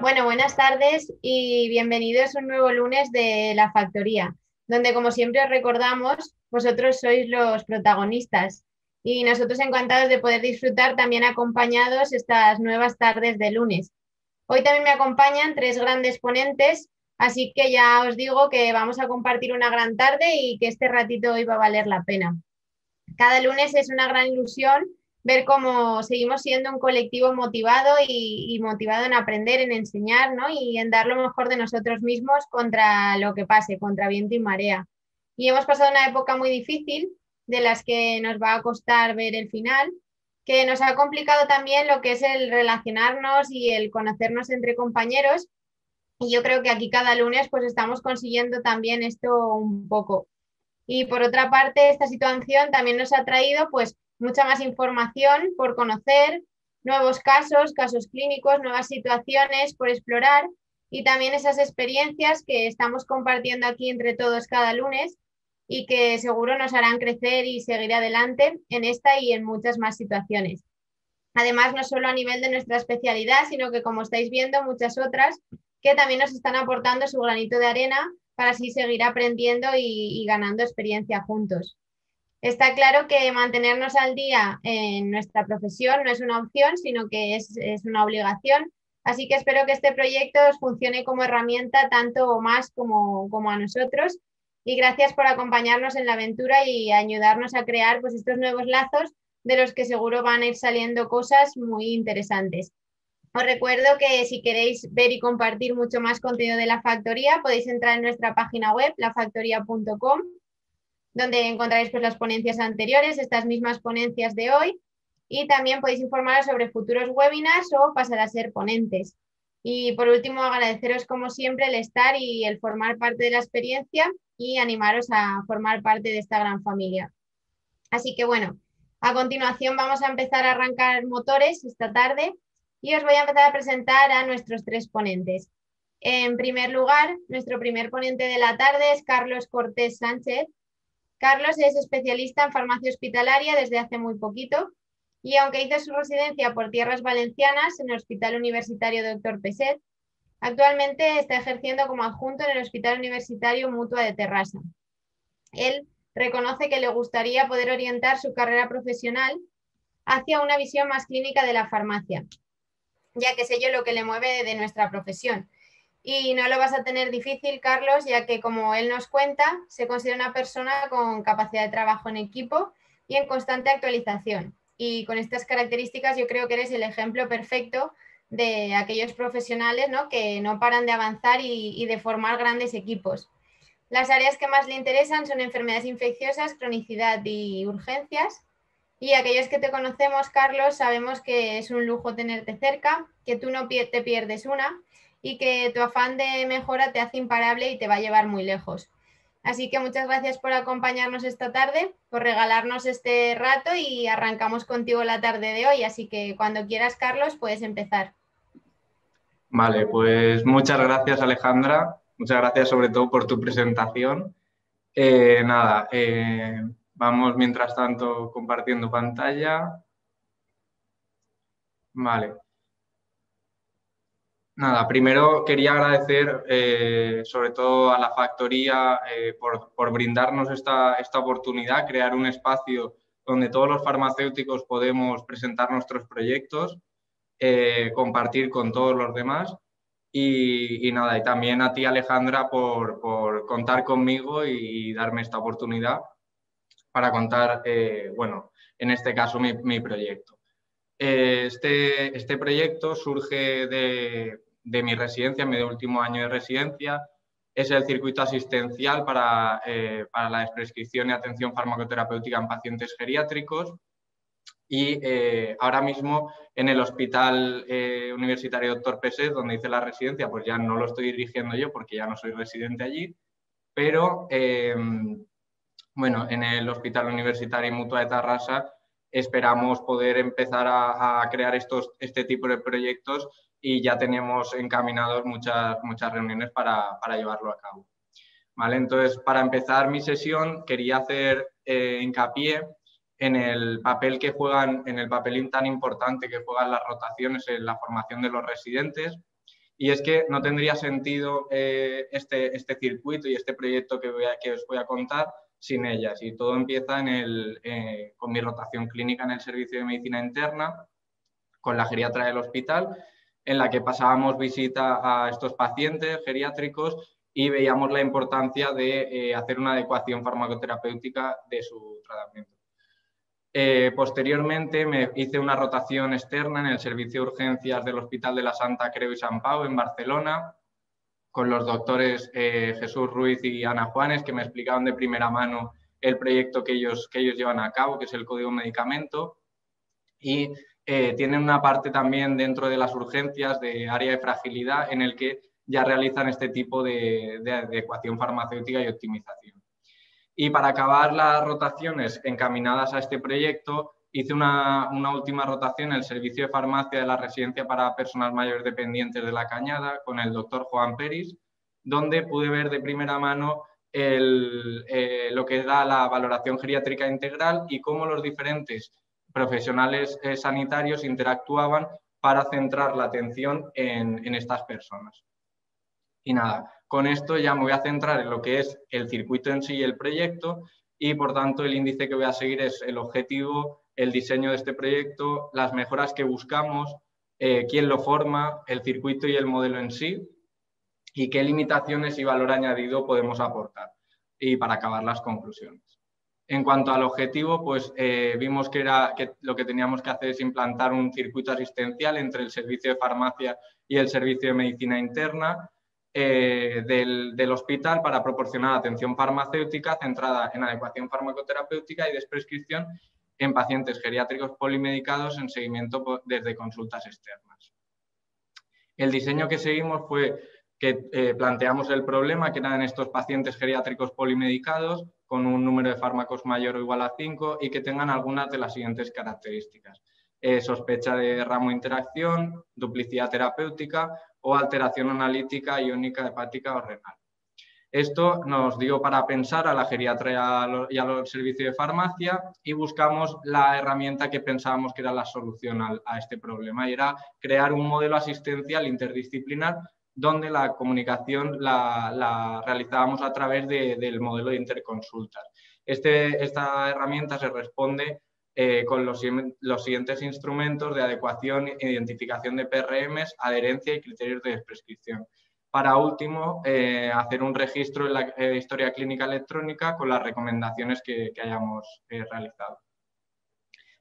Bueno, buenas tardes y bienvenidos a un nuevo lunes de La Factoría, donde como siempre os recordamos, vosotros sois los protagonistas y nosotros encantados de poder disfrutar también acompañados estas nuevas tardes de lunes. Hoy también me acompañan tres grandes ponentes, así que ya os digo que vamos a compartir una gran tarde y que este ratito hoy va a valer la pena. Cada lunes es una gran ilusión ver cómo seguimos siendo un colectivo motivado y motivado en aprender, en enseñar, ¿no? Y en dar lo mejor de nosotros mismos contra lo que pase, contra viento y marea. Y hemos pasado una época muy difícil, de las que nos va a costar ver el final, que nos ha complicado también lo que es el relacionarnos y el conocernos entre compañeros. Y yo creo que aquí cada lunes pues estamos consiguiendo también esto un poco. Y por otra parte, esta situación también nos ha traído pues mucha más información por conocer, nuevos casos, casos clínicos, nuevas situaciones por explorar y también esas experiencias que estamos compartiendo aquí entre todos cada lunes y que seguro nos harán crecer y seguir adelante en esta y en muchas más situaciones. Además, no solo a nivel de nuestra especialidad, sino que como estáis viendo, muchas otras que también nos están aportando su granito de arena para así seguir aprendiendo y ganando experiencia juntos. Está claro que mantenernos al día en nuestra profesión no es una opción, sino que es una obligación. Así que espero que este proyecto os funcione como herramienta tanto o más como a nosotros. Y gracias por acompañarnos en la aventura y ayudarnos a crear pues, estos nuevos lazos de los que seguro van a ir saliendo cosas muy interesantes. Os recuerdo que si queréis ver y compartir mucho más contenido de la factoría, podéis entrar en nuestra página web, lafactoria.com, donde encontraréis pues, las ponencias anteriores, estas mismas ponencias de hoy, y también podéis informaros sobre futuros webinars o pasar a ser ponentes. Y por último, agradeceros como siempre el estar y el formar parte de la experiencia y animaros a formar parte de esta gran familia. Así que bueno, a continuación vamos a empezar a arrancar motores esta tarde y os voy a empezar a presentar a nuestros tres ponentes. En primer lugar, nuestro primer ponente de la tarde es Carlos Cortés Sánchez. Carlos es especialista en farmacia hospitalaria desde hace muy poquito y aunque hizo su residencia por tierras valencianas en el Hospital Universitario Dr. Peset, actualmente está ejerciendo como adjunto en el Hospital Universitario Mutua de Terrassa. Él reconoce que le gustaría poder orientar su carrera profesional hacia una visión más clínica de la farmacia, ya que es ello lo que le mueve de nuestra profesión. Y no lo vas a tener difícil, Carlos, ya que como él nos cuenta, se considera una persona con capacidad de trabajo en equipo y en constante actualización. Y con estas características yo creo que eres el ejemplo perfecto de aquellos profesionales, ¿no? Que no paran de avanzar y de formar grandes equipos. Las áreas que más le interesan son enfermedades infecciosas, cronicidad y urgencias. Y aquellos que te conocemos, Carlos, sabemos que es un lujo tenerte cerca, que tú no te pierdes una y que tu afán de mejora te hace imparable y te va a llevar muy lejos. Así que muchas gracias por acompañarnos esta tarde, por regalarnos este rato y arrancamos contigo la tarde de hoy. Así que cuando quieras, Carlos, puedes empezar. Vale, pues muchas gracias Alejandra, muchas gracias sobre todo por tu presentación. Nada, vamos mientras tanto compartiendo pantalla. Vale, nada, primero quería agradecer sobre todo a la factoría por brindarnos esta oportunidad, crear un espacio donde todos los farmacéuticos podemos presentar nuestros proyectos, compartir con todos los demás. Y nada, y también a ti, Alejandra, por contar conmigo y darme esta oportunidad para contar, bueno, en este caso mi proyecto. Este proyecto surge de mi residencia, mi último año de residencia. Es el circuito asistencial para la prescripción y atención farmacoterapéutica en pacientes geriátricos. Y ahora mismo en el Hospital Universitario Dr. Peset, donde hice la residencia, pues ya no lo estoy dirigiendo yo porque ya no soy residente allí, pero bueno, en el Hospital Universitario Mutua de Tarrasa esperamos poder empezar a crear este tipo de proyectos y ya tenemos encaminados muchas reuniones para llevarlo a cabo. ¿Vale? Entonces, para empezar mi sesión, quería hacer hincapié en el papel que juegan, en el papel tan importante que juegan las rotaciones en la formación de los residentes y es que no tendría sentido este circuito y este proyecto que os voy a contar sin ellas. Y todo empieza con mi rotación clínica en el servicio de medicina interna, con la geriatra del hospital, en la que pasábamos visita a estos pacientes geriátricos y veíamos la importancia de hacer una adecuación farmacoterapéutica de su tratamiento. Posteriormente me hice una rotación externa en el servicio de urgencias del Hospital de la Santa Creu i Sant Pau en Barcelona, con los doctores Jesús Ruiz y Ana Juanes, que me explicaban de primera mano el proyecto que ellos llevan a cabo, que es el Código Medicamento, y tienen una parte también dentro de las urgencias de área de fragilidad en el que ya realizan este tipo de adecuación farmacéutica y optimización. Y para acabar las rotaciones encaminadas a este proyecto, hice una última rotación en el servicio de farmacia de la residencia para personas mayores dependientes de La Cañada con el doctor Juan Peris, donde pude ver de primera mano lo que da la valoración geriátrica integral y cómo los diferentes profesionales sanitarios interactuaban para centrar la atención en estas personas. Y nada, con esto ya me voy a centrar en lo que es el circuito en sí y el proyecto, y por tanto el índice que voy a seguir es el objetivo, el diseño de este proyecto, las mejoras que buscamos, quién lo forma, el circuito y el modelo en sí, y qué limitaciones y valor añadido podemos aportar, y para acabar las conclusiones. En cuanto al objetivo, pues vimos que lo que teníamos que hacer es implantar un circuito asistencial entre el servicio de farmacia y el servicio de medicina interna del hospital para proporcionar atención farmacéutica centrada en adecuación farmacoterapéutica y desprescripción en pacientes geriátricos polimedicados en seguimiento desde consultas externas. El diseño que seguimos fue que planteamos el problema, que eran estos pacientes geriátricos polimedicados con un número de fármacos mayor o igual a 5 y que tengan algunas de las siguientes características. Sospecha de ramo-interacción, duplicidad terapéutica o alteración analítica, iónica, hepática o renal. Esto nos dio para pensar a la geriatría y a los servicios de farmacia y buscamos la herramienta que pensábamos que era la solución a este problema, y era crear un modelo asistencial interdisciplinar donde la comunicación la realizábamos a través del modelo de interconsultas. Esta herramienta se responde con los siguientes instrumentos de adecuación e identificación de PRMs, adherencia y criterios de prescripción. Para último, hacer un registro en la historia clínica electrónica con las recomendaciones que hayamos realizado.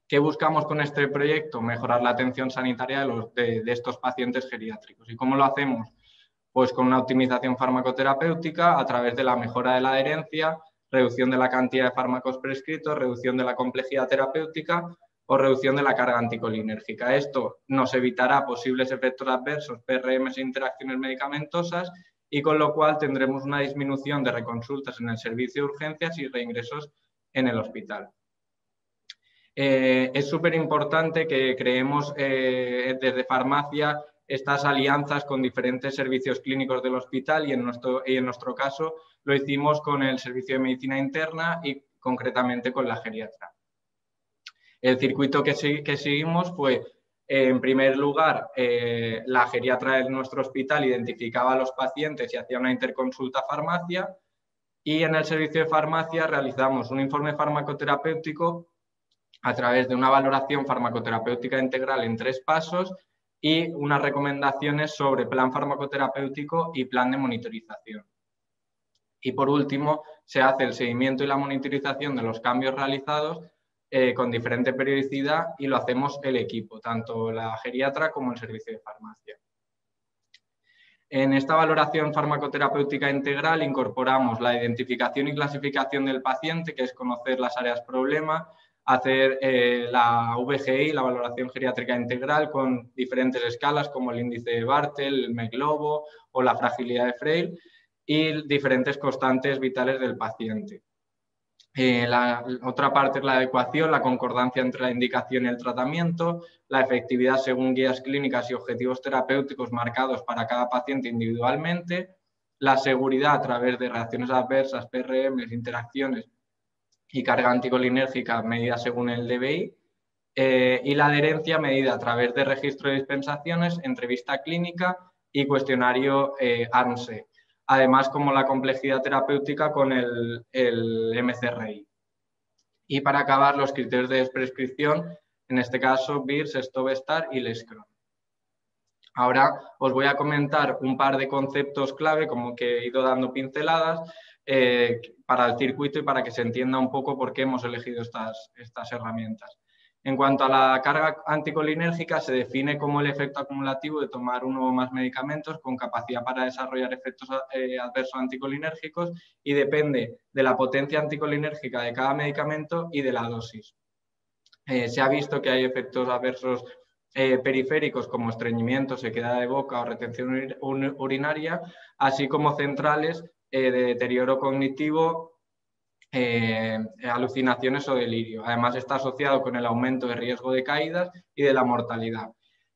¿Qué buscamos con este proyecto? Mejorar la atención sanitaria de estos pacientes geriátricos. ¿Y cómo lo hacemos? Pues con una optimización farmacoterapéutica a través de la mejora de la adherencia, reducción de la cantidad de fármacos prescritos, reducción de la complejidad terapéutica o reducción de la carga anticolinérgica. Esto nos evitará posibles efectos adversos, PRMs e interacciones medicamentosas, y con lo cual tendremos una disminución de reconsultas en el servicio de urgencias y reingresos en el hospital. Es súper importante que creemos desde farmacia estas alianzas con diferentes servicios clínicos del hospital, y en nuestro caso lo hicimos con el servicio de medicina interna y concretamente con la geriatra. El circuito que seguimos fue, en primer lugar, la geriatra de nuestro hospital identificaba a los pacientes y hacía una interconsulta farmacia, y en el servicio de farmacia realizamos un informe farmacoterapéutico a través de una valoración farmacoterapéutica integral en 3 pasos y unas recomendaciones sobre plan farmacoterapéutico y plan de monitorización. Y por último, se hace el seguimiento y la monitorización de los cambios realizados con diferente periodicidad, y lo hacemos el equipo, tanto la geriatra como el servicio de farmacia. En esta valoración farmacoterapéutica integral incorporamos la identificación y clasificación del paciente, que es conocer las áreas problema, hacer la VGI, la valoración geriátrica integral, con diferentes escalas como el índice de Bartel, el MEC-Lobo o la fragilidad de Frail, y diferentes constantes vitales del paciente. La otra parte es la adecuación, la concordancia entre la indicación y el tratamiento, la efectividad según guías clínicas y objetivos terapéuticos marcados para cada paciente individualmente, la seguridad a través de reacciones adversas, PRMs, interacciones y carga anticolinérgica medida según el DBI, y la adherencia medida a través de registro de dispensaciones, entrevista clínica y cuestionario ARMSE. Además, como la complejidad terapéutica con el MCRI. Y para acabar, los criterios de prescripción, en este caso, BIRS, Stovestar y Leskron. Ahora os voy a comentar un par de conceptos clave, como que he ido dando pinceladas, para el circuito y para que se entienda un poco por qué hemos elegido estas herramientas. En cuanto a la carga anticolinérgica, se define como el efecto acumulativo de tomar uno o más medicamentos con capacidad para desarrollar efectos adversos anticolinérgicos y depende de la potencia anticolinérgica de cada medicamento y de la dosis. Se ha visto que hay efectos adversos periféricos como estreñimiento, sequedad de boca o retención urinaria, así como centrales de deterioro cognitivo, alucinaciones o delirio. Además, está asociado con el aumento de riesgo de caídas y de la mortalidad.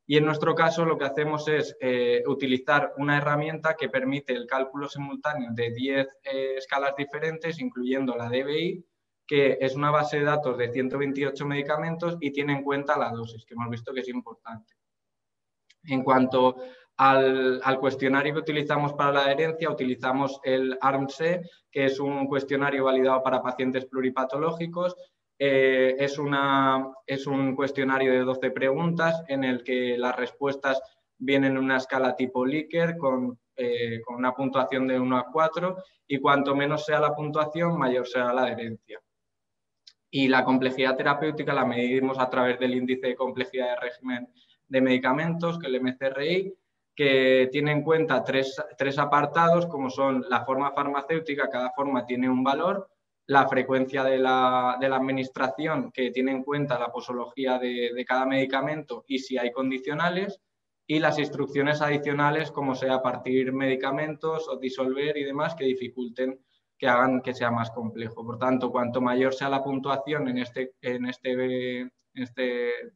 Y en nuestro caso lo que hacemos es utilizar una herramienta que permite el cálculo simultáneo de 10 escalas diferentes, incluyendo la DBI, que es una base de datos de 128 medicamentos y tiene en cuenta la dosis, que hemos visto que es importante. En cuanto al cuestionario que utilizamos para la adherencia, utilizamos el ARMSE, que es un cuestionario validado para pacientes pluripatológicos. Es un cuestionario de 12 preguntas en el que las respuestas vienen en una escala tipo Likert con una puntuación de 1 a 4 y cuanto menos sea la puntuación, mayor será la adherencia. Y la complejidad terapéutica la medimos a través del índice de complejidad de régimen de medicamentos, que es el MCRI, que tiene en cuenta tres apartados, como son la forma farmacéutica, cada forma tiene un valor, la frecuencia de la administración, que tiene en cuenta la posología de cada medicamento y si hay condicionales, y las instrucciones adicionales, como sea partir medicamentos o disolver y demás, que dificulten, que hagan que sea más complejo. Por tanto, cuanto mayor sea la puntuación en este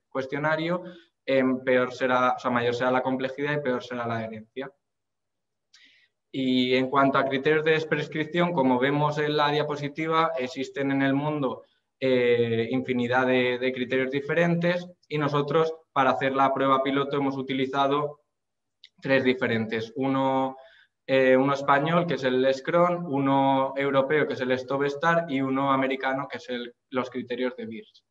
cuestionario, peor será, o sea, mayor será la complejidad y peor será la adherencia. Y en cuanto a criterios de prescripción, como vemos en la diapositiva, existen en el mundo infinidad de criterios diferentes y nosotros para hacer la prueba piloto hemos utilizado 3 diferentes. Uno español, que es el Leskron, uno europeo, que es el Stovestar, y uno americano, que es los criterios de BIRS.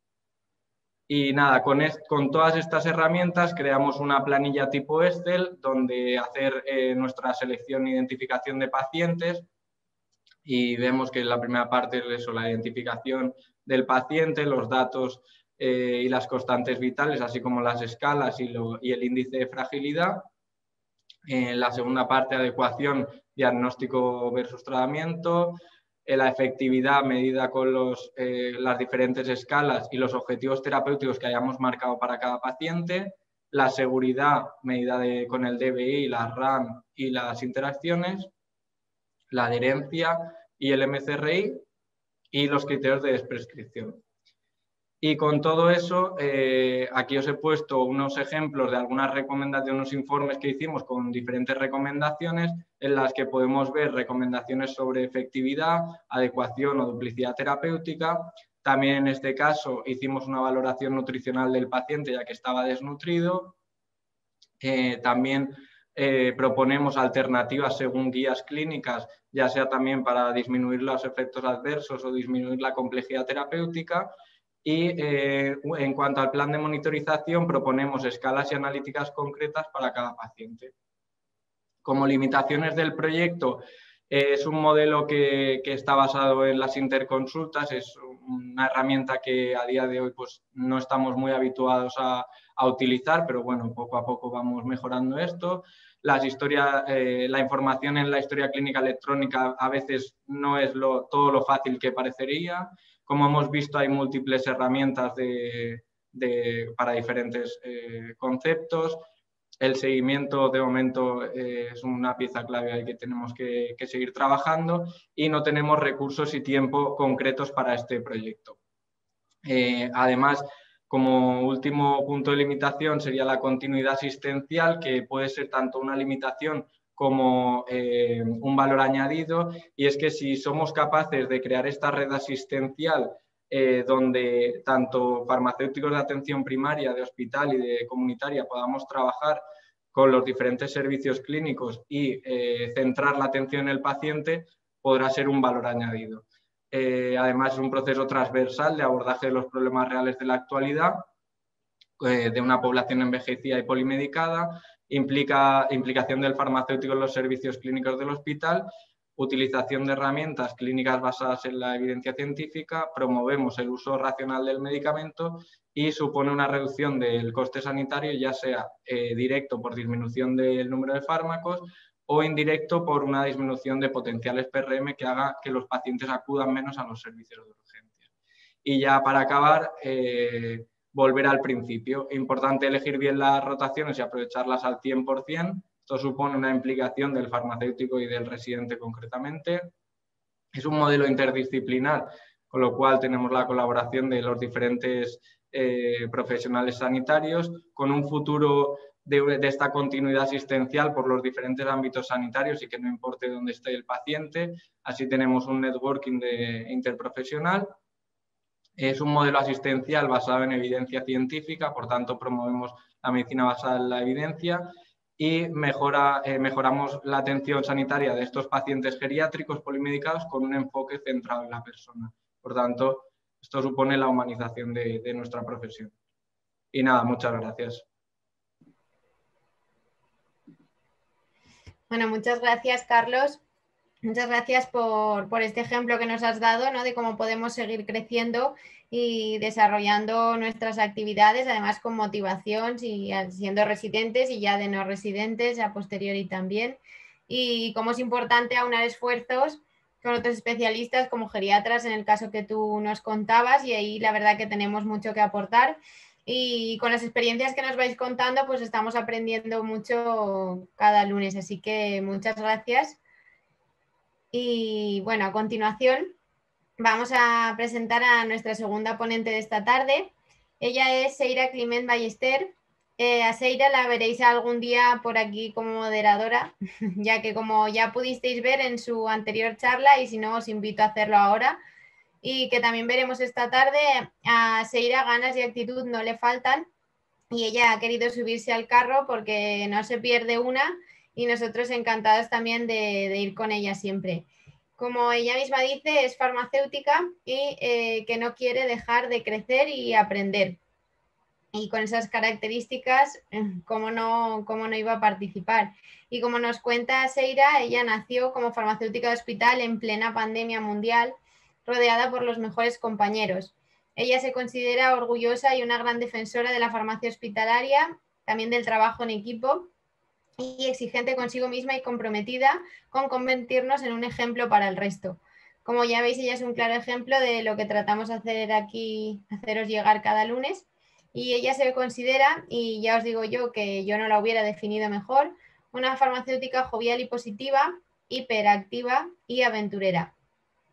Y nada, con todas estas herramientas creamos una planilla tipo Excel donde hacer nuestra selección e identificación de pacientes y vemos que la primera parte es eso, la identificación del paciente, los datos y las constantes vitales, así como las escalas y el índice de fragilidad. En la segunda parte, adecuación, diagnóstico versus tratamiento. La efectividad medida con las diferentes escalas y los objetivos terapéuticos que hayamos marcado para cada paciente, la seguridad medida con el DBI, la RAM y las interacciones, la adherencia y el MCRI y los criterios de prescripción. Y con todo eso, aquí os he puesto unos ejemplos de algunas recomendaciones, unos informes que hicimos con diferentes recomendaciones en las que podemos ver recomendaciones sobre efectividad, adecuación o duplicidad terapéutica. También en este caso hicimos una valoración nutricional del paciente ya que estaba desnutrido. También proponemos alternativas según guías clínicas, ya sea también para disminuir los efectos adversos o disminuir la complejidad terapéutica. Y en cuanto al plan de monitorización, proponemos escalas y analíticas concretas para cada paciente. Como limitaciones del proyecto, es un modelo que está basado en las interconsultas, es una herramienta que a día de hoy pues, no estamos muy habituados a utilizar, pero bueno, poco a poco vamos mejorando esto. La información en la historia clínica electrónica a veces no es todo lo fácil que parecería. Como hemos visto, hay múltiples herramientas para diferentes conceptos. El seguimiento, de momento, es una pieza clave ahí que tenemos que seguir trabajando y no tenemos recursos y tiempo concretos para este proyecto. Además, como último punto de limitación sería la continuidad asistencial, que puede ser tanto una limitación como un valor añadido, y es que si somos capaces de crear esta red asistencial donde tanto farmacéuticos de atención primaria, de hospital y de comunitaria podamos trabajar con los diferentes servicios clínicos y centrar la atención en el paciente, podrá ser un valor añadido. Además, es un proceso transversal de abordaje de los problemas reales de la actualidad, de una población envejecida y polimedicada, implicación del farmacéutico en los servicios clínicos del hospital, utilización de herramientas clínicas basadas en la evidencia científica, promovemos el uso racional del medicamento y supone una reducción del coste sanitario, ya sea directo por disminución del número de fármacos o indirecto por una disminución de potenciales PRM que haga que los pacientes acudan menos a los servicios de urgencia. Y ya para acabar, volver al principio. Importante elegir bien las rotaciones y aprovecharlas al 100%. Esto supone una implicación del farmacéutico y del residente concretamente. Es un modelo interdisciplinar, con lo cual tenemos la colaboración de los diferentes profesionales sanitarios, con un futuro de esta continuidad asistencial por los diferentes ámbitos sanitarios y que no importe dónde esté el paciente. Así tenemos un networking interprofesional. Es un modelo asistencial basado en evidencia científica, por tanto promovemos la medicina basada en la evidencia y mejoramos la atención sanitaria de estos pacientes geriátricos polimedicados con un enfoque centrado en la persona. Por tanto, esto supone la humanización de nuestra profesión. Y nada, muchas gracias. Bueno, muchas gracias, Carlos. Muchas gracias por este ejemplo que nos has dado, ¿no? De cómo podemos seguir creciendo y desarrollando nuestras actividades, además con motivación, siendo residentes y ya de no residentes, a posteriori también. Y cómo es importante aunar esfuerzos con otros especialistas como geriatras, en el caso que tú nos contabas, y ahí la verdad que tenemos mucho que aportar. Y con las experiencias que nos vais contando, pues estamos aprendiendo mucho cada lunes, así que muchas gracias. Y bueno, a continuación vamos a presentar a nuestra segunda ponente de esta tarde. Ella es Seira Climent Ballester. A Seira la veréis algún día por aquí como moderadora, ya que como ya pudisteis ver en su anterior charla, y si no os invito a hacerlo ahora, y que también veremos esta tarde, a Seira ganas y actitud no le faltan, y ella ha querido subirse al carro porque no se pierde una, y nosotros encantados también de ir con ella siempre. Como ella misma dice, es farmacéutica y que no quiere dejar de crecer y aprender. Y con esas características, ¿cómo no iba a participar? Y como nos cuenta Seira, ella nació como farmacéutica de hospital en plena pandemia mundial, rodeada por los mejores compañeros. Ella se considera orgullosa y una gran defensora de la farmacia hospitalaria, también del trabajo en equipo, y exigente consigo misma y comprometida con convertirnos en un ejemplo para el resto. Como ya veis, ella es un claro ejemplo de lo que tratamos de hacer aquí, haceros llegar cada lunes, y ella se considera, y ya os digo yo que yo no la hubiera definido mejor, una farmacéutica jovial y positiva, hiperactiva y aventurera.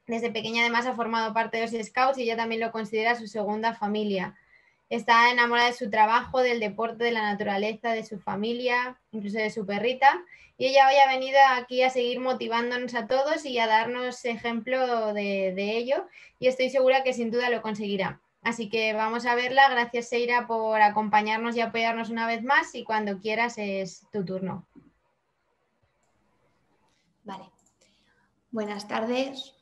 Desde pequeña además ha formado parte de los Scouts y ella también lo considera su segunda familia. Está enamorada de su trabajo, del deporte, de la naturaleza, de su familia, incluso de su perrita. Y ella hoy ha venido aquí a seguir motivándonos a todos y a darnos ejemplo de ello. Y estoy segura que sin duda lo conseguirá. Así que vamos a verla. Gracias, Seira, por acompañarnos y apoyarnos una vez más. Y cuando quieras es tu turno. Vale. Buenas tardes.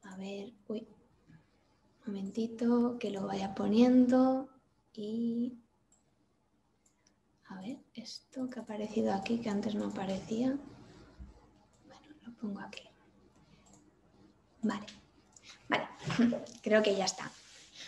A ver, un momentito que lo vaya poniendo y a ver, esto que ha aparecido aquí que antes no aparecía. Bueno, lo pongo aquí. Vale, creo que ya está.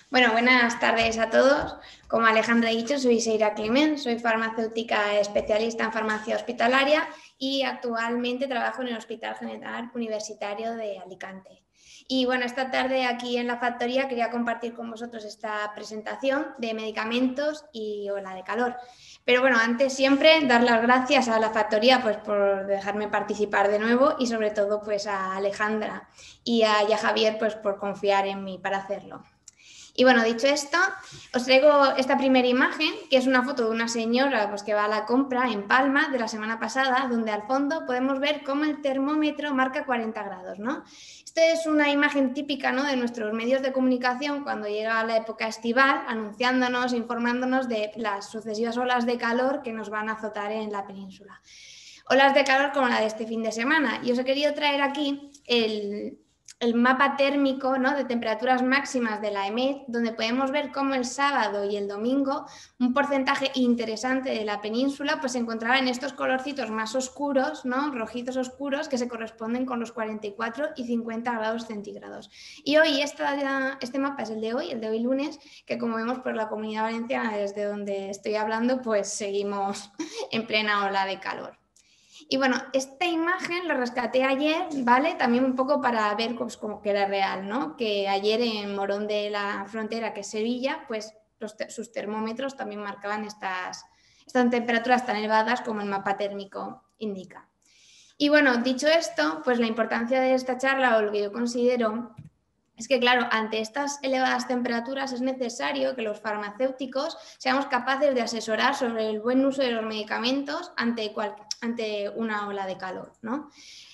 Bueno, buenas tardes a todos. Como Alejandra ha dicho, soy Seira Climent, soy farmacéutica especialista en farmacia hospitalaria y actualmente trabajo en el Hospital General Universitario de Alicante. Y bueno, esta tarde aquí en la factoría quería compartir con vosotros esta presentación de medicamentos y ola de calor. Pero bueno, antes siempre dar las gracias a la factoría pues, por dejarme participar de nuevo y sobre todo pues a Alejandra y a Javier pues, por confiar en mí para hacerlo. Y bueno, dicho esto, os traigo esta primera imagen, que es una foto de una señora pues, que va a la compra en Palma de la semana pasada, donde al fondo podemos ver cómo el termómetro marca 40 grados, ¿no? Esta es una imagen típica, ¿no?, de nuestros medios de comunicación cuando llega la época estival, anunciándonos, informándonos de las sucesivas olas de calor que nos van a azotar en la península. Olas de calor como la de este fin de semana. Y os he querido traer aquí el mapa térmico, ¿no?, de temperaturas máximas de la EMET, donde podemos ver cómo el sábado y el domingo un porcentaje interesante de la península pues, se encontraba en estos colorcitos más oscuros, ¿no?, rojitos oscuros, que se corresponden con los 44 y 50 grados centígrados. Y hoy este mapa es el de hoy lunes, que como vemos por la Comunidad Valenciana, desde donde estoy hablando, pues seguimos en plena ola de calor. Y bueno, esta imagen la rescaté ayer, ¿vale? También un poco para ver pues, como que era real, ¿no? Que ayer en Morón de la Frontera, que es Sevilla, pues sus termómetros también marcaban estas temperaturas tan elevadas como el mapa térmico indica. Y bueno, dicho esto, pues la importancia de esta charla, o lo que yo considero, es que, claro, ante estas elevadas temperaturas es necesario que los farmacéuticos seamos capaces de asesorar sobre el buen uso de los medicamentos ante una ola de calor, ¿no?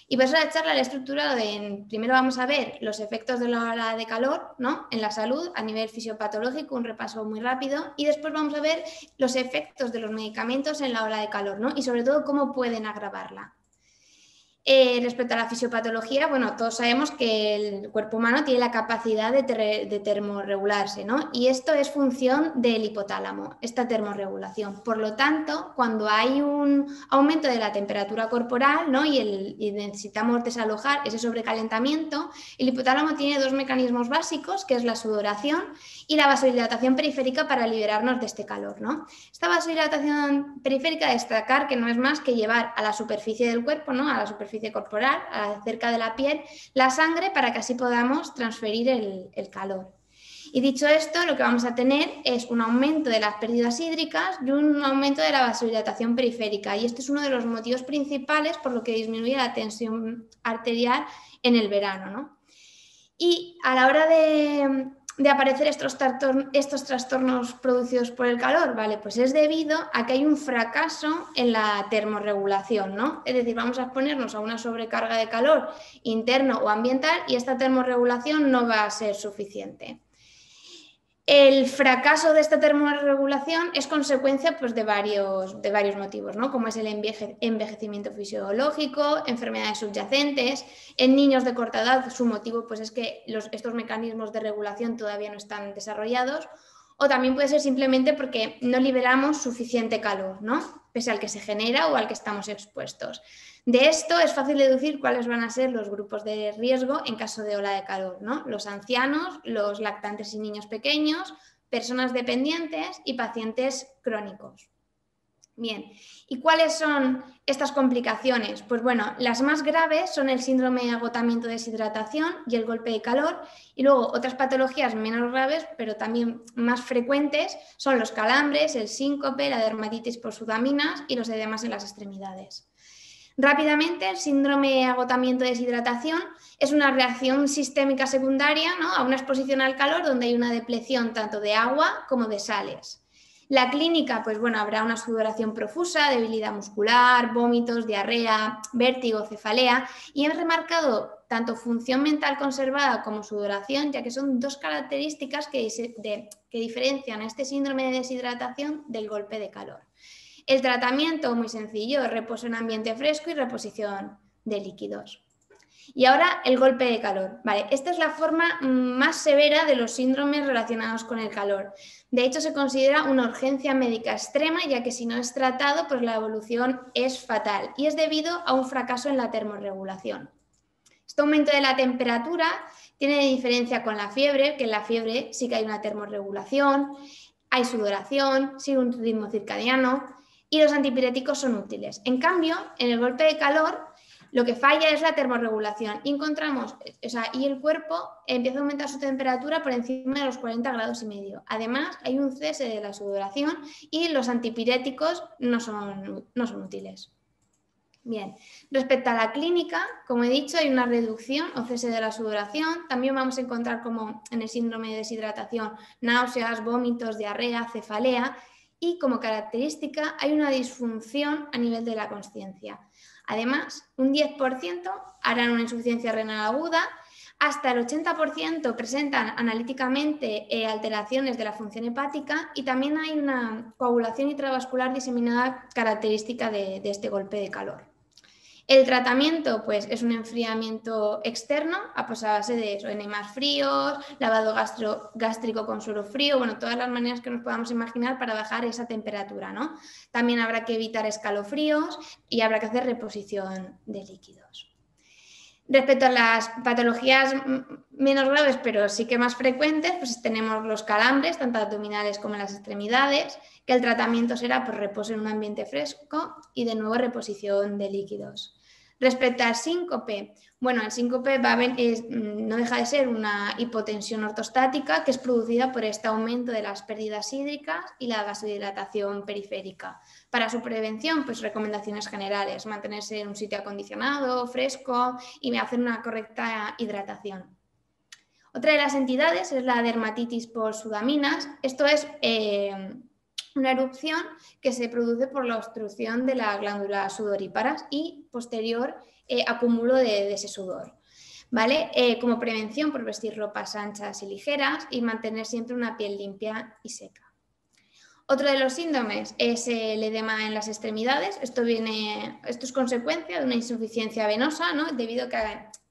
Y por eso la charla la he estructurado en, primero vamos a ver los efectos de la ola de calor, ¿no?, en la salud a nivel fisiopatológico, un repaso muy rápido, y después vamos a ver los efectos de los medicamentos en la ola de calor, ¿no?, y sobre todo cómo pueden agravarla. Respecto a la fisiopatología, bueno, todos sabemos que el cuerpo humano tiene la capacidad de termorregularse, ¿no? Y esto es función del hipotálamo, esta termorregulación. Por lo tanto, cuando hay un aumento de la temperatura corporal, ¿no?, y necesitamos desalojar ese sobrecalentamiento, el hipotálamo tiene dos mecanismos básicos, que es la sudoración y la vasodilatación periférica para liberarnos de este calor, ¿no? Esta vasodilatación periférica, destacar que no es más que llevar a la superficie del cuerpo, ¿no?, a la superficie corporal, cerca de la piel, la sangre para que así podamos transferir el calor. Y dicho esto, lo que vamos a tener es un aumento de las pérdidas hídricas y un aumento de la vasodilatación periférica. Y este es uno de los motivos principales por lo que disminuye la tensión arterial en el verano, ¿no? Y a la hora de aparecer estos trastornos producidos por el calor, ¿vale? Pues es debido a que hay un fracaso en la termorregulación, ¿no? Es decir, vamos a exponernos a una sobrecarga de calor interno o ambiental y esta termorregulación no va a ser suficiente. El fracaso de esta termorregulación es consecuencia pues, de varios motivos, ¿no?, como es el envejecimiento fisiológico, enfermedades subyacentes. En niños de corta edad su motivo pues, es que estos mecanismos de regulación todavía no están desarrollados, o también puede ser simplemente porque no liberamos suficiente calor, ¿no?, pese al que se genera o al que estamos expuestos. De esto es fácil deducir cuáles van a ser los grupos de riesgo en caso de ola de calor, ¿no? Los ancianos, los lactantes y niños pequeños, personas dependientes y pacientes crónicos. Bien, ¿y cuáles son estas complicaciones? Pues bueno, las más graves son el síndrome de agotamiento-deshidratación y el golpe de calor, y luego otras patologías menos graves, pero también más frecuentes, son los calambres, el síncope, la dermatitis por sudaminas y los edemas en las extremidades. Rápidamente, el síndrome de agotamiento-deshidratación es una reacción sistémica secundaria, ¿no?, a una exposición al calor donde hay una depleción tanto de agua como de sales. La clínica, pues bueno, habrá una sudoración profusa, debilidad muscular, vómitos, diarrea, vértigo, cefalea, y he remarcado tanto función mental conservada como sudoración, ya que son dos características que diferencian a este síndrome de deshidratación del golpe de calor. El tratamiento, muy sencillo, reposo en ambiente fresco y reposición de líquidos. Y ahora el golpe de calor. Vale, esta es la forma más severa de los síndromes relacionados con el calor. De hecho, se considera una urgencia médica extrema, ya que si no es tratado, pues la evolución es fatal y es debido a un fracaso en la termorregulación. Este aumento de la temperatura tiene diferencia con la fiebre, que en la fiebre sí que hay una termorregulación, hay sudoración, sigue un ritmo circadiano y los antipiréticos son útiles. En cambio, en el golpe de calor, lo que falla es la termorregulación y y el cuerpo empieza a aumentar su temperatura por encima de los 40 grados y medio. Además, hay un cese de la sudoración y los antipiréticos no son útiles. Bien, respecto a la clínica, como he dicho, hay una reducción o cese de la sudoración. También vamos a encontrar, como en el síndrome de deshidratación, náuseas, vómitos, diarrea, cefalea y como característica hay una disfunción a nivel de la consciencia. Además, un 10% harán una insuficiencia renal aguda, hasta el 80% presentan analíticamente alteraciones de la función hepática y también hay una coagulación intravascular diseminada característica de este golpe de calor. El tratamiento pues, es un enfriamiento externo a base de eso, enemas fríos, lavado gástrico con suero frío, bueno, todas las maneras que nos podamos imaginar para bajar esa temperatura, ¿no? También habrá que evitar escalofríos y habrá que hacer reposición de líquidos. Respecto a las patologías menos graves, pero sí que más frecuentes, pues tenemos los calambres, tanto abdominales como en las extremidades, que el tratamiento será pues, reposo en un ambiente fresco y de nuevo reposición de líquidos. Respecto al síncope, bueno, el síncope no deja de ser una hipotensión ortostática que es producida por este aumento de las pérdidas hídricas y la vasodilatación periférica. Para su prevención, pues recomendaciones generales, mantenerse en un sitio acondicionado, fresco y hacer una correcta hidratación. Otra de las entidades es la dermatitis por sudaminas. Esto es una erupción que se produce por la obstrucción de las glándulas sudoríparas y posterior acúmulo de ese sudor. ¿Vale? Como prevención, por vestir ropas anchas y ligeras y mantener siempre una piel limpia y seca. Otro de los síndromes es el edema en las extremidades. Esto es consecuencia de una insuficiencia venosa, ¿no? Debido a que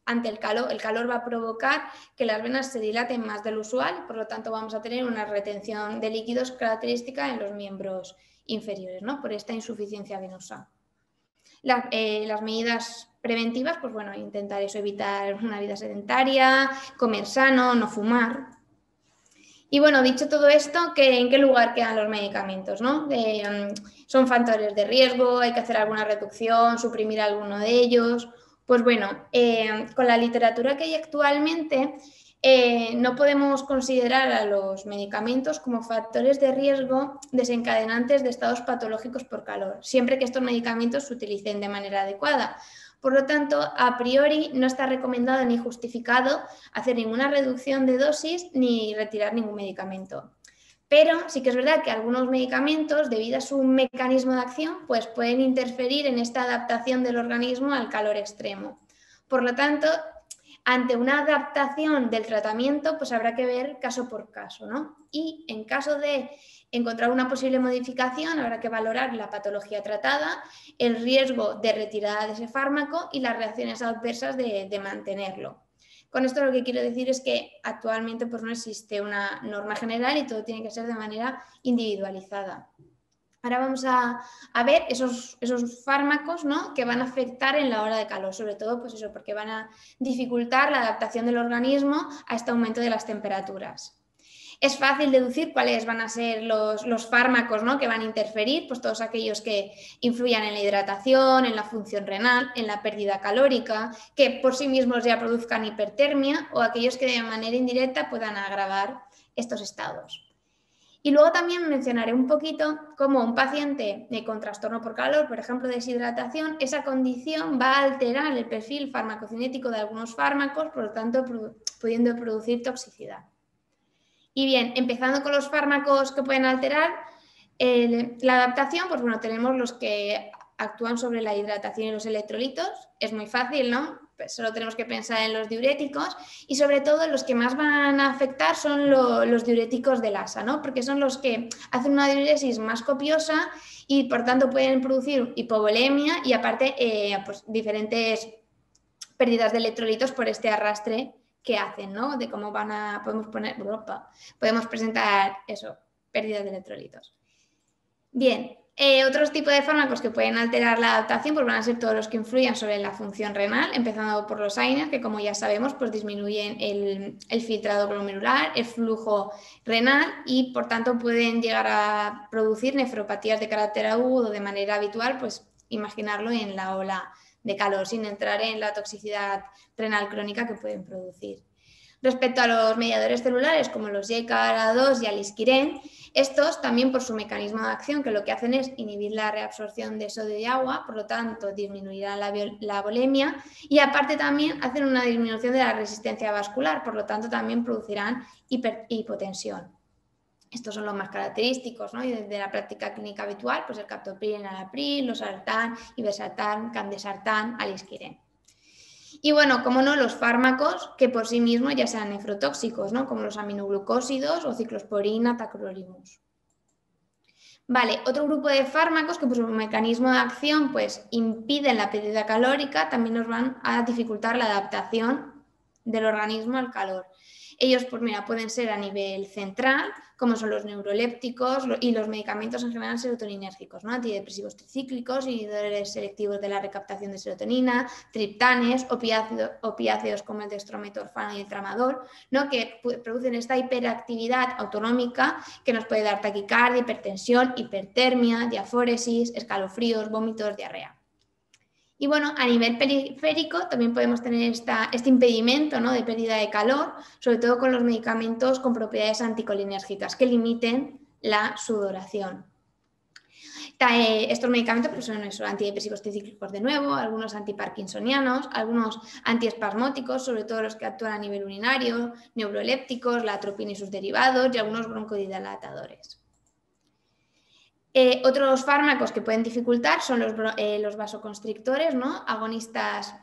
ante el calor va a provocar que las venas se dilaten más del usual, por lo tanto vamos a tener una retención de líquidos característica en los miembros inferiores, ¿no? Por esta insuficiencia venosa. Las medidas preventivas, pues bueno, intentar evitar una vida sedentaria, comer sano, no fumar. Y bueno, dicho todo esto, ¿en qué lugar quedan los medicamentos, ¿no? ¿Son factores de riesgo? ¿Hay que hacer alguna reducción? ¿Suprimir alguno de ellos? Pues bueno, con la literatura que hay actualmente, no podemos considerar a los medicamentos como factores de riesgo desencadenantes de estados patológicos por calor, siempre que estos medicamentos se utilicen de manera adecuada. Por lo tanto, a priori no está recomendado ni justificado hacer ninguna reducción de dosis ni retirar ningún medicamento. Pero sí que es verdad que algunos medicamentos, debido a su mecanismo de acción, pues pueden interferir en esta adaptación del organismo al calor extremo. Por lo tanto, ante una adaptación del tratamiento, pues habrá que ver caso por caso, ¿no? Y en caso de encontrar una posible modificación, habrá que valorar la patología tratada, el riesgo de retirada de ese fármaco y las reacciones adversas de mantenerlo. Con esto lo que quiero decir es que actualmente pues, no existe una norma general y todo tiene que ser de manera individualizada. Ahora vamos a ver esos fármacos, ¿no? Que van a afectar en la hora de calor, sobre todo pues eso, porque van a dificultar la adaptación del organismo a este aumento de las temperaturas. Es fácil deducir cuáles van a ser los fármacos, ¿no? Que van a interferir, pues todos aquellos que influyan en la hidratación, en la función renal, en la pérdida calórica, que por sí mismos ya produzcan hipertermia o aquellos que de manera indirecta puedan agravar estos estados. Y luego también mencionaré un poquito cómo un paciente con trastorno por calor, por ejemplo deshidratación, esa condición va a alterar el perfil farmacocinético de algunos fármacos, por lo tanto pudiendo producir toxicidad. Y bien, empezando con los fármacos que pueden alterar la adaptación, pues bueno, tenemos los que actúan sobre la hidratación y los electrolitos. Es muy fácil, ¿no? Pues solo tenemos que pensar en los diuréticos y sobre todo los que más van a afectar son los diuréticos del ASA, ¿no? Porque son los que hacen una diuresis más copiosa y por tanto pueden producir hipovolemia y aparte pues, diferentes pérdidas de electrolitos por este arrastre que hacen, ¿no? De cómo podemos presentar eso, pérdidas de electrolitos. Bien, otros tipos de fármacos que pueden alterar la adaptación pues van a ser todos los que influyan sobre la función renal, empezando por los AINES, que como ya sabemos pues disminuyen el filtrado glomerular, el flujo renal y por tanto pueden llegar a producir nefropatías de carácter agudo de manera habitual, pues imaginarlo en la ola de calor, sin entrar en la toxicidad renal crónica que pueden producir. Respecto a los mediadores celulares como los JCAR2 y Alisquiren, Estos también por su mecanismo de acción, que lo que hacen es inhibir la reabsorción de sodio y agua, por lo tanto disminuirán la volemia y aparte también hacen una disminución de la resistencia vascular, por lo tanto también producirán hipotensión. Estos son los más característicos, ¿no? Y desde la práctica clínica habitual, pues el captopril, enalapril, losartán, irbesartán, candesartán, alisquirén. Y bueno, como no, los fármacos que por sí mismos ya sean nefrotóxicos, ¿no? Como los aminoglucósidos o ciclosporina, tacrolimus. Vale, otro grupo de fármacos que por su mecanismo de acción pues impiden la pérdida calórica, también nos van a dificultar la adaptación del organismo al calor. Ellos, pues mira, pueden ser a nivel central, como son los neurolépticos y los medicamentos en general serotoninérgicos, ¿no? Antidepresivos tricíclicos, inhibidores selectivos de la recaptación de serotonina, triptanes, opiáceos como el dextrometorfano y el tramadol, ¿no? Que producen esta hiperactividad autonómica que nos puede dar taquicardia, hipertensión, hipertermia, diaforesis, escalofríos, vómitos, diarrea. Y bueno, a nivel periférico también podemos tener este impedimento, ¿no? De pérdida de calor, sobre todo con los medicamentos con propiedades anticolinérgicas que limiten la sudoración. Estos medicamentos pues, son esos antidepresivos tricíclicos de nuevo, algunos antiparkinsonianos, algunos antiespasmóticos, sobre todo los que actúan a nivel urinario, neurolépticos, la atropina y sus derivados y algunos broncodilatadores. Otros fármacos que pueden dificultar son los vasoconstrictores, ¿no? Agonistas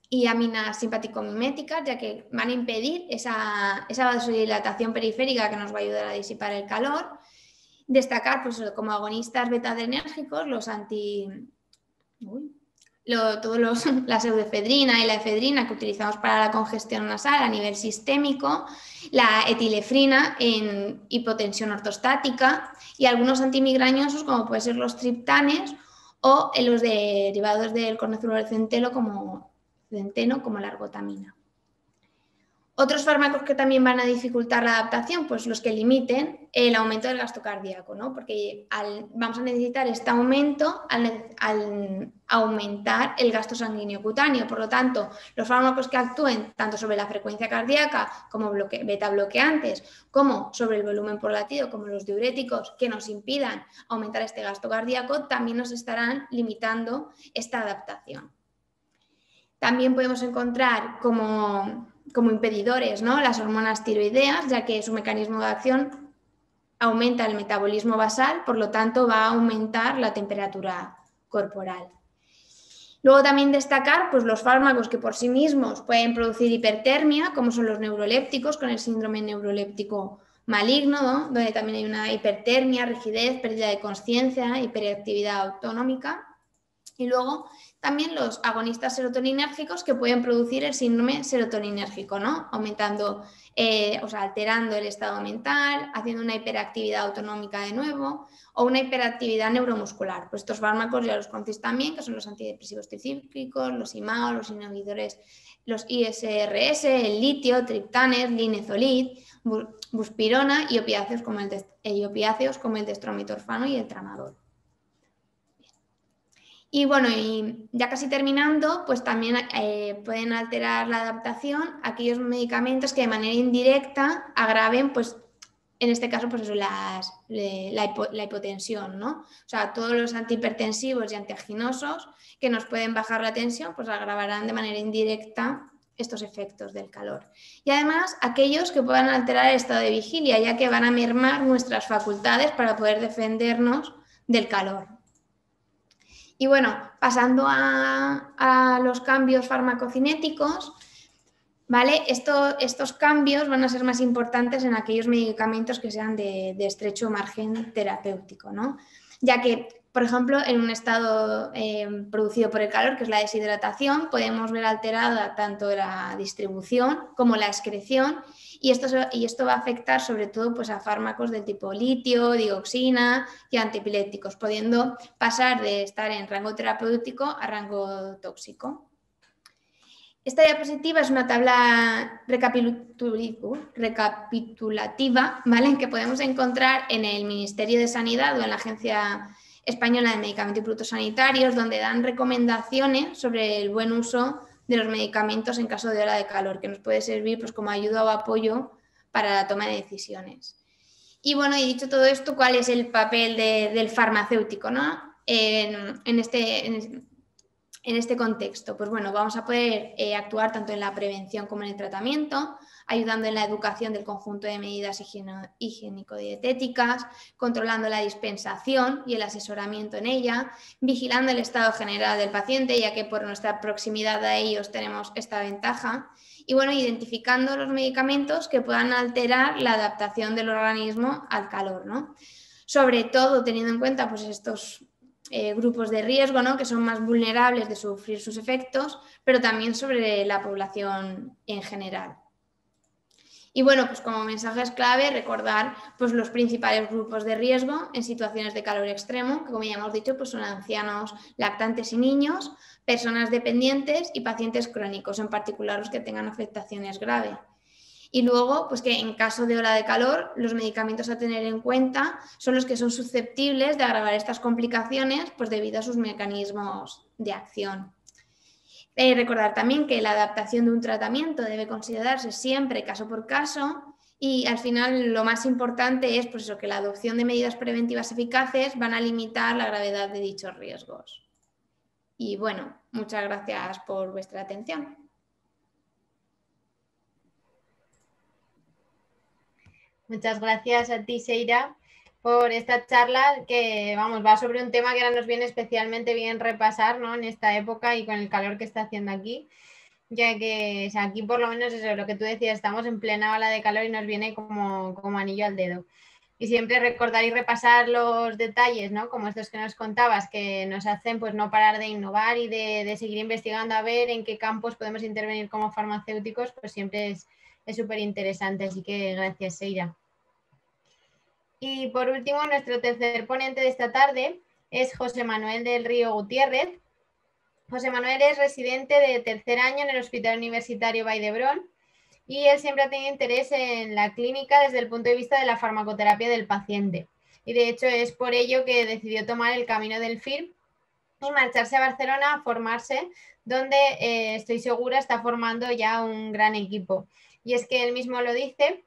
y aminas simpático-miméticas, ya que van a impedir esa vasodilatación periférica que nos va a ayudar a disipar el calor. Destacar pues, como agonistas beta-adrenérgicos, la pseudoefedrina y la efedrina que utilizamos para la congestión nasal a nivel sistémico, la etilefrina en hipotensión ortostática y algunos antimigrañosos como pueden ser los triptanes o los derivados del cornezuelo del centeno como la ergotamina. Otros fármacos que también van a dificultar la adaptación, pues los que limiten el aumento del gasto cardíaco, ¿no? Porque vamos a necesitar este aumento al aumentar el gasto sanguíneo cutáneo. Por lo tanto, los fármacos que actúen tanto sobre la frecuencia cardíaca como beta bloqueantes, como sobre el volumen por latido, como los diuréticos que nos impidan aumentar este gasto cardíaco, también nos estarán limitando esta adaptación. También podemos encontrar como impedidores, ¿no? Las hormonas tiroideas, ya que su mecanismo de acción aumenta el metabolismo basal, por lo tanto va a aumentar la temperatura corporal. Luego también destacar pues, los fármacos que por sí mismos pueden producir hipertermia, como son los neurolépticos, con el síndrome neuroléptico maligno, ¿no? Donde también hay una hipertermia, rigidez, pérdida de conciencia, hiperactividad autonómica. Y luego también los agonistas serotoninérgicos que pueden producir el síndrome serotoninérgico, ¿no? Aumentando, alterando el estado mental, haciendo una hiperactividad autonómica de nuevo o una hiperactividad neuromuscular. Pues estos fármacos ya los conocéis también, que son los antidepresivos tricíclicos, los IMAO, los inhibidores, los ISRS, el litio, triptanes, linezolid, buspirona y opiáceos como el dextrometorfano y el tramadol. Y bueno, y ya casi terminando, pues también pueden alterar la adaptación aquellos medicamentos que de manera indirecta agraven, pues en este caso, pues eso, la hipotensión, ¿no? O sea, todos los antihipertensivos y antiaginosos que nos pueden bajar la tensión, pues agravarán de manera indirecta estos efectos del calor. Y además, aquellos que puedan alterar el estado de vigilia, ya que van a mermar nuestras facultades para poder defendernos del calor. Y bueno, pasando a los cambios farmacocinéticos, ¿vale? Estos cambios van a ser más importantes en aquellos medicamentos que sean de estrecho margen terapéutico, ¿no? Ya que, por ejemplo, en un estado producido por el calor, que es la deshidratación, podemos ver alterada tanto la distribución como la excreción y esto va a afectar sobre todo pues, a fármacos del tipo litio, dioxina y antiepilépticos, pudiendo pasar de estar en rango terapéutico a rango tóxico. Esta diapositiva es una tabla recapitulativa, ¿vale? Que podemos encontrar en el Ministerio de Sanidad o en la Agencia Española de Medicamentos y Productos Sanitarios, donde dan recomendaciones sobre el buen uso de los medicamentos en caso de ola de calor, que nos puede servir pues, como ayuda o apoyo para la toma de decisiones. Y bueno, y dicho todo esto, ¿cuál es el papel del farmacéutico, ¿no? En este contexto? Pues bueno, vamos a poder actuar tanto en la prevención como en el tratamiento, ayudando en la educación del conjunto de medidas higiénico-dietéticas, controlando la dispensación y el asesoramiento en ella, vigilando el estado general del paciente, ya que por nuestra proximidad a ellos tenemos esta ventaja, y bueno, identificando los medicamentos que puedan alterar la adaptación del organismo al calor, ¿no? Sobre todo teniendo en cuenta pues estos grupos de riesgo, ¿no? Que son más vulnerables de sufrir sus efectos, pero también sobre la población en general. Y bueno, pues como mensajes clave, recordar pues, los principales grupos de riesgo en situaciones de calor extremo, que como ya hemos dicho, pues son ancianos, lactantes y niños, personas dependientes y pacientes crónicos, en particular los que tengan afectaciones graves. Y luego, pues que en caso de ola de calor, los medicamentos a tener en cuenta son los que son susceptibles de agravar estas complicaciones pues debido a sus mecanismos de acción. Recordar también que la adaptación de un tratamiento debe considerarse siempre caso por caso y al final lo más importante es pues eso, que la adopción de medidas preventivas eficaces van a limitar la gravedad de dichos riesgos. Y bueno, muchas gracias por vuestra atención. Muchas gracias a ti, Seira, por esta charla que, vamos, va sobre un tema que ahora nos viene especialmente bien repasar, ¿no? En esta época y con el calor que está haciendo aquí, ya que o sea, aquí por lo menos eso, lo que tú decías, estamos en plena ola de calor y nos viene como anillo al dedo. Y siempre recordar y repasar los detalles, ¿no? Como estos que nos contabas, que nos hacen pues no parar de innovar y de seguir investigando a ver en qué campos podemos intervenir como farmacéuticos, pues siempre es súper interesante. Así que gracias, Seira. Y por último, nuestro tercer ponente de esta tarde es José Manuel del Río Gutiérrez. José Manuel es residente de tercer año en el Hospital Universitario Vall d'Hebron y él siempre ha tenido interés en la clínica desde el punto de vista de la farmacoterapia del paciente. Y de hecho es por ello que decidió tomar el camino del FIR y marcharse a Barcelona a formarse, donde estoy segura está formando ya un gran equipo. Y es que él mismo lo dice,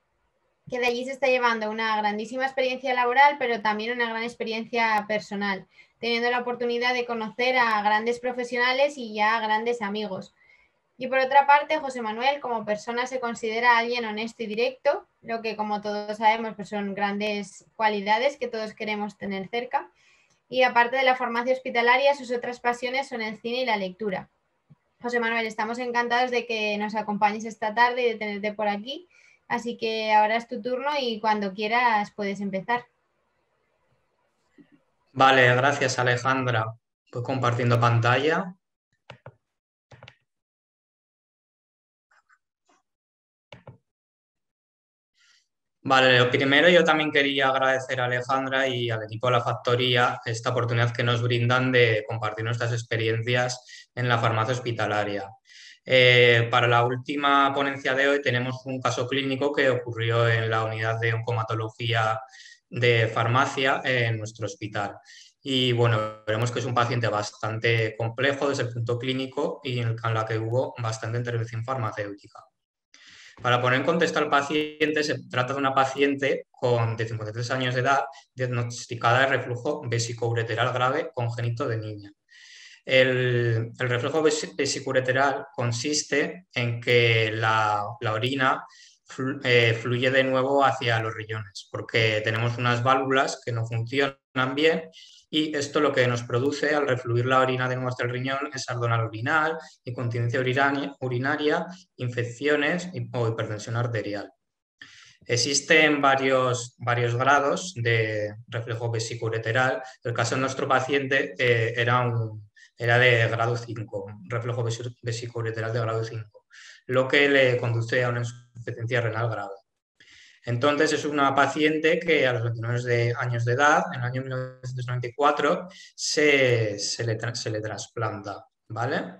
que de allí se está llevando una grandísima experiencia laboral, pero también una gran experiencia personal, teniendo la oportunidad de conocer a grandes profesionales y ya a grandes amigos. Y por otra parte, José Manuel como persona se considera alguien honesto y directo, lo que como todos sabemos pues son grandes cualidades que todos queremos tener cerca. Y aparte de la farmacia hospitalaria, sus otras pasiones son el cine y la lectura. José Manuel, estamos encantados de que nos acompañes esta tarde y de tenerte por aquí. Así que ahora es tu turno y cuando quieras puedes empezar. Vale, gracias Alejandra. Voy compartiendo pantalla. Vale, lo primero yo también quería agradecer a Alejandra y al equipo de la factoría esta oportunidad que nos brindan de compartir nuestras experiencias en la farmacia hospitalaria. Para la última ponencia de hoy tenemos un caso clínico que ocurrió en la unidad de oncomatología de farmacia en nuestro hospital. Y bueno, veremos que es un paciente bastante complejo desde el punto clínico y en la que hubo bastante intervención farmacéutica. Para poner en contexto al paciente, se trata de una paciente de 53 años de edad diagnosticada de reflujo vesicoureteral grave congénito de niña. El reflujo vesicoureteral consiste en que la orina fluye de nuevo hacia los riñones, porque tenemos unas válvulas que no funcionan bien y esto lo que nos produce al refluir la orina de nuestro riñón es ardor urinal, incontinencia urinaria, infecciones o hipertensión arterial. Existen varios grados de reflujo vesicoureteral. El caso de nuestro paciente era de grado 5, reflujo vesicoureteral de grado 5, lo que le conduce a una insuficiencia renal grave. Entonces es una paciente que a los 29 años de edad, en el año 1994, se le trasplanta, ¿vale?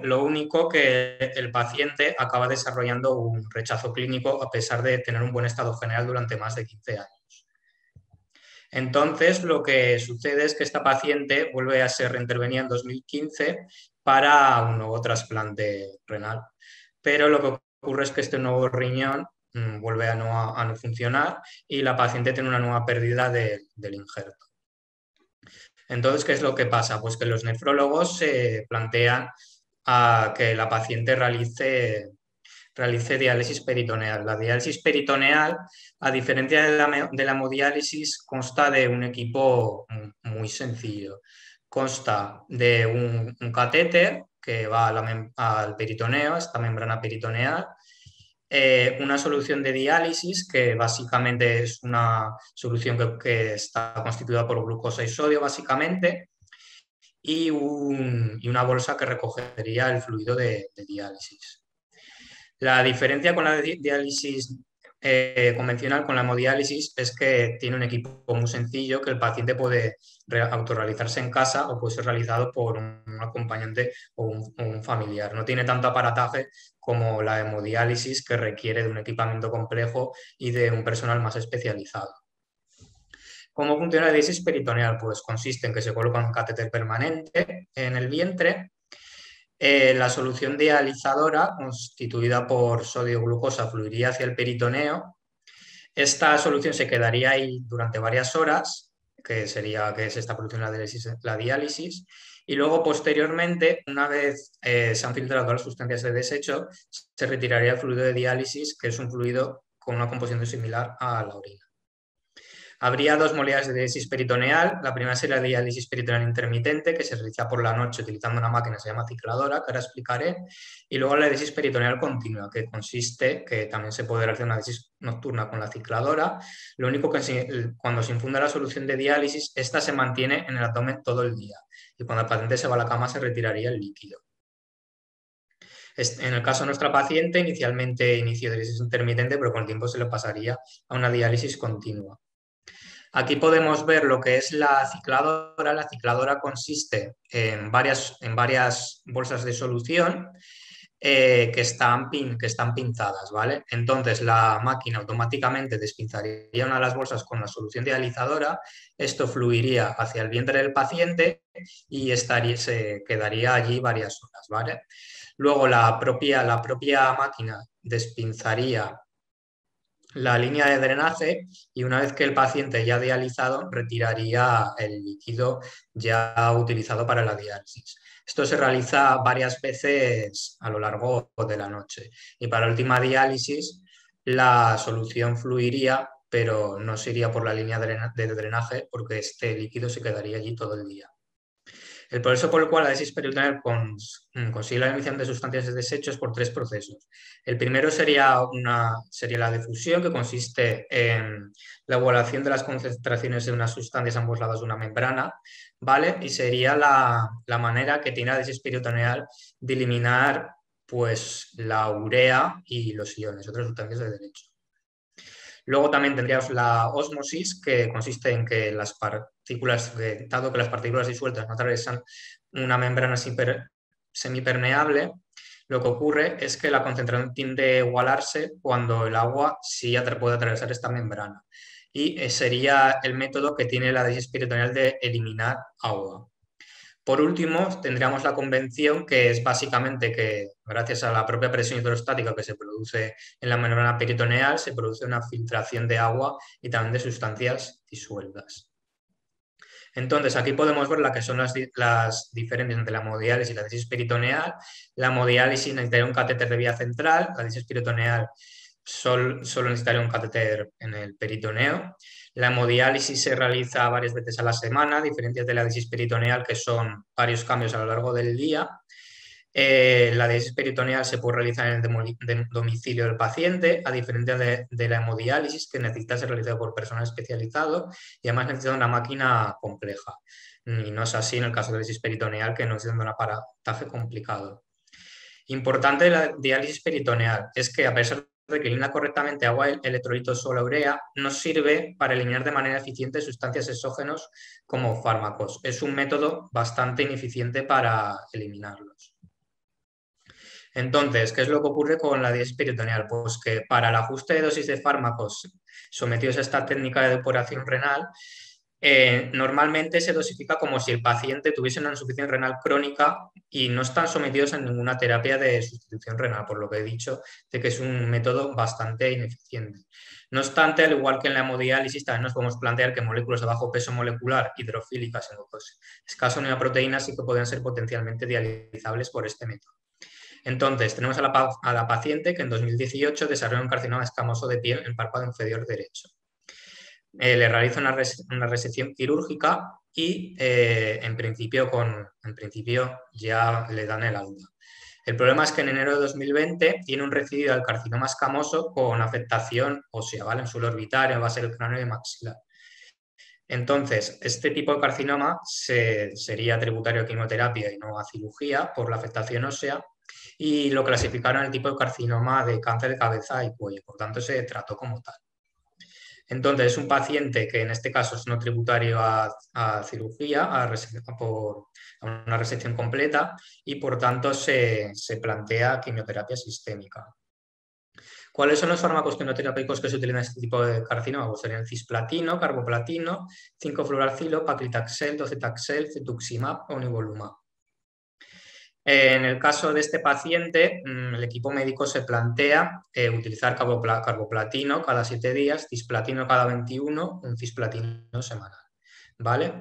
Lo único que el paciente acaba desarrollando un rechazo clínico a pesar de tener un buen estado general durante más de 15 años. Entonces, lo que sucede es que esta paciente vuelve a ser reintervenida en 2015 para un nuevo trasplante renal. Pero lo que ocurre es que este nuevo riñón vuelve a no funcionar y la paciente tiene una nueva pérdida del injerto. Entonces, ¿qué es lo que pasa? Pues que los nefrólogos se plantean que la paciente realice diálisis peritoneal. La diálisis peritoneal, a diferencia de la hemodiálisis, consta de un equipo muy sencillo. Consta de un catéter que va al peritoneo, esta membrana peritoneal, una solución de diálisis que básicamente es una solución que está constituida por glucosa y sodio básicamente, y una bolsa que recogería el fluido de diálisis. La diferencia con la diálisis convencional, con la hemodiálisis, es que tiene un equipo muy sencillo que el paciente puede autorrealizarse en casa o puede ser realizado por un acompañante o un familiar. No tiene tanto aparataje como la hemodiálisis, que requiere de un equipamiento complejo y de un personal más especializado. ¿Cómo funciona la diálisis peritoneal? Pues consiste en que se coloca un catéter permanente en el vientre. La solución dializadora, constituida por sodio-glucosa, fluiría hacia el peritoneo. Esta solución se quedaría ahí durante varias horas, que es esta produciendo la diálisis, y luego posteriormente, una vez se han filtrado las sustancias de desecho, se retiraría el fluido de diálisis, que es un fluido con una composición similar a la orina. Habría dos modalidades de diálisis peritoneal. La primera sería la diálisis peritoneal intermitente, que se realiza por la noche utilizando una máquina que se llama cicladora, que ahora explicaré. Y luego la diálisis peritoneal continua, que consiste, que también se puede realizar una diálisis nocturna con la cicladora. Lo único que cuando se infunda la solución de diálisis, esta se mantiene en el abdomen todo el día. Y cuando el paciente se va a la cama, se retiraría el líquido. En el caso de nuestra paciente, inicialmente inició diálisis intermitente, pero con el tiempo se le pasaría a una diálisis continua. Aquí podemos ver lo que es la cicladora. La cicladora consiste en varias bolsas de solución que están pinzadas, ¿vale? Entonces la máquina automáticamente despinzaría una de las bolsas con la solución dializadora, esto fluiría hacia el vientre del paciente y se quedaría allí varias horas, ¿vale? Luego la propia máquina despinzaría la línea de drenaje y una vez que el paciente ya dializado retiraría el líquido ya utilizado para la diálisis. Esto se realiza varias veces a lo largo de la noche y para la última diálisis la solución fluiría, pero no se iría por la línea de drenaje porque este líquido se quedaría allí todo el día. El proceso por el cual la diálisis peritoneal consigue la eliminación de sustancias de desecho es por tres procesos. El primero sería la difusión, que consiste en la igualación de las concentraciones de unas sustancias a ambos lados de una membrana, ¿vale? Y sería la manera que tiene la diálisis peritoneal de eliminar pues, la urea y los iones, otras sustancias de desecho. Luego también tendríamos la ósmosis, que consiste en que las partículas, dado que las partículas disueltas no atraviesan una membrana semipermeable, lo que ocurre es que la concentración tiende a igualarse cuando el agua sí puede atravesar esta membrana. Y sería el método que tiene la diálisis peritoneal de eliminar agua. Por último, tendríamos la convención, que es básicamente que gracias a la propia presión hidrostática que se produce en la membrana peritoneal, se produce una filtración de agua y también de sustancias disueltas. Entonces, aquí podemos ver las que son las diferencias entre la hemodiálisis y la diálisis peritoneal. La hemodiálisis necesitaría un catéter de vía central, la diálisis peritoneal solo necesitaría un catéter en el peritoneo. La hemodiálisis se realiza varias veces a la semana, a diferencia de la diálisis peritoneal, que son varios cambios a lo largo del día. La diálisis peritoneal se puede realizar en el domicilio del paciente, a diferencia de la hemodiálisis, que necesita ser realizada por personal especializado y además necesita una máquina compleja. Y no es así en el caso de la diálisis peritoneal, que no necesita un aparataje complicado. Importante de la diálisis peritoneal es que, a pesar de que elimina correctamente agua, electrolitos o la urea, no sirve para eliminar de manera eficiente sustancias exógenos como fármacos. Es un método bastante ineficiente para eliminarlos. Entonces, ¿qué es lo que ocurre con la diálisis peritoneal? Pues que para el ajuste de dosis de fármacos sometidos a esta técnica de depuración renal, Normalmente se dosifica como si el paciente tuviese una insuficiencia renal crónica y no están sometidos a ninguna terapia de sustitución renal, por lo que he dicho de que es un método bastante ineficiente. No obstante, al igual que en la hemodiálisis, también nos podemos plantear que moléculas de bajo peso molecular hidrofílicas en grupos escasa unidad proteína sí que pueden ser potencialmente dializables por este método. Entonces, tenemos a la paciente que en 2018 desarrolló un carcinoma escamoso de piel en el párpado inferior derecho. Le realiza una resección quirúrgica y en principio ya le dan el alta. El problema es que en enero de 2020 tiene un recidivo del carcinoma escamoso con afectación ósea, ¿vale? En suelo orbitario, base del cráneo y maxilar. Entonces, este tipo de carcinoma sería tributario a quimioterapia y no a cirugía por la afectación ósea y lo clasificaron en el tipo de carcinoma de cáncer de cabeza y cuello, por tanto se trató como tal. Entonces, es un paciente que en este caso es no tributario a cirugía, a una resección completa y por tanto se plantea quimioterapia sistémica. ¿Cuáles son los fármacos quimioterápicos que se utilizan en este tipo de carcinoma? Pues serían cisplatino, carboplatino, 5-fluoracilo, paclitaxel, docetaxel, cetuximab o nivolumab. En el caso de este paciente, el equipo médico se plantea utilizar carboplatino cada 7 días, cisplatino cada 21, un cisplatino semanal, ¿vale?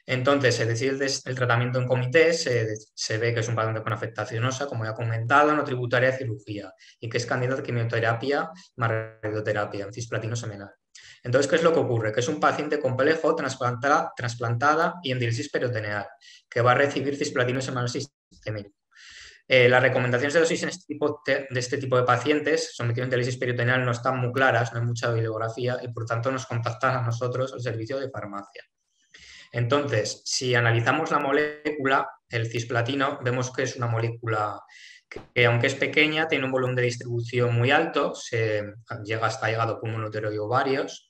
Entonces se decide el tratamiento en comité, se ve que es un paciente con afectación ósea, como ya he comentado, no tributaria de cirugía y que es candidato a quimioterapia más radioterapia, en cisplatino semanal. Entonces, ¿qué es lo que ocurre? Que es un paciente complejo, trasplantada y en diálisis peritoneal, que va a recibir cisplatino semanal sistémico. Las recomendaciones de dosis de este tipo de pacientes sometidos en diálisis peritoneal no están muy claras, no hay mucha bibliografía y por tanto nos contactan a nosotros al servicio de farmacia. Entonces, si analizamos la molécula, el cisplatino, vemos que es una molécula que aunque es pequeña, tiene un volumen de distribución muy alto, llega hasta hígado, pulmón, útero y ovarios,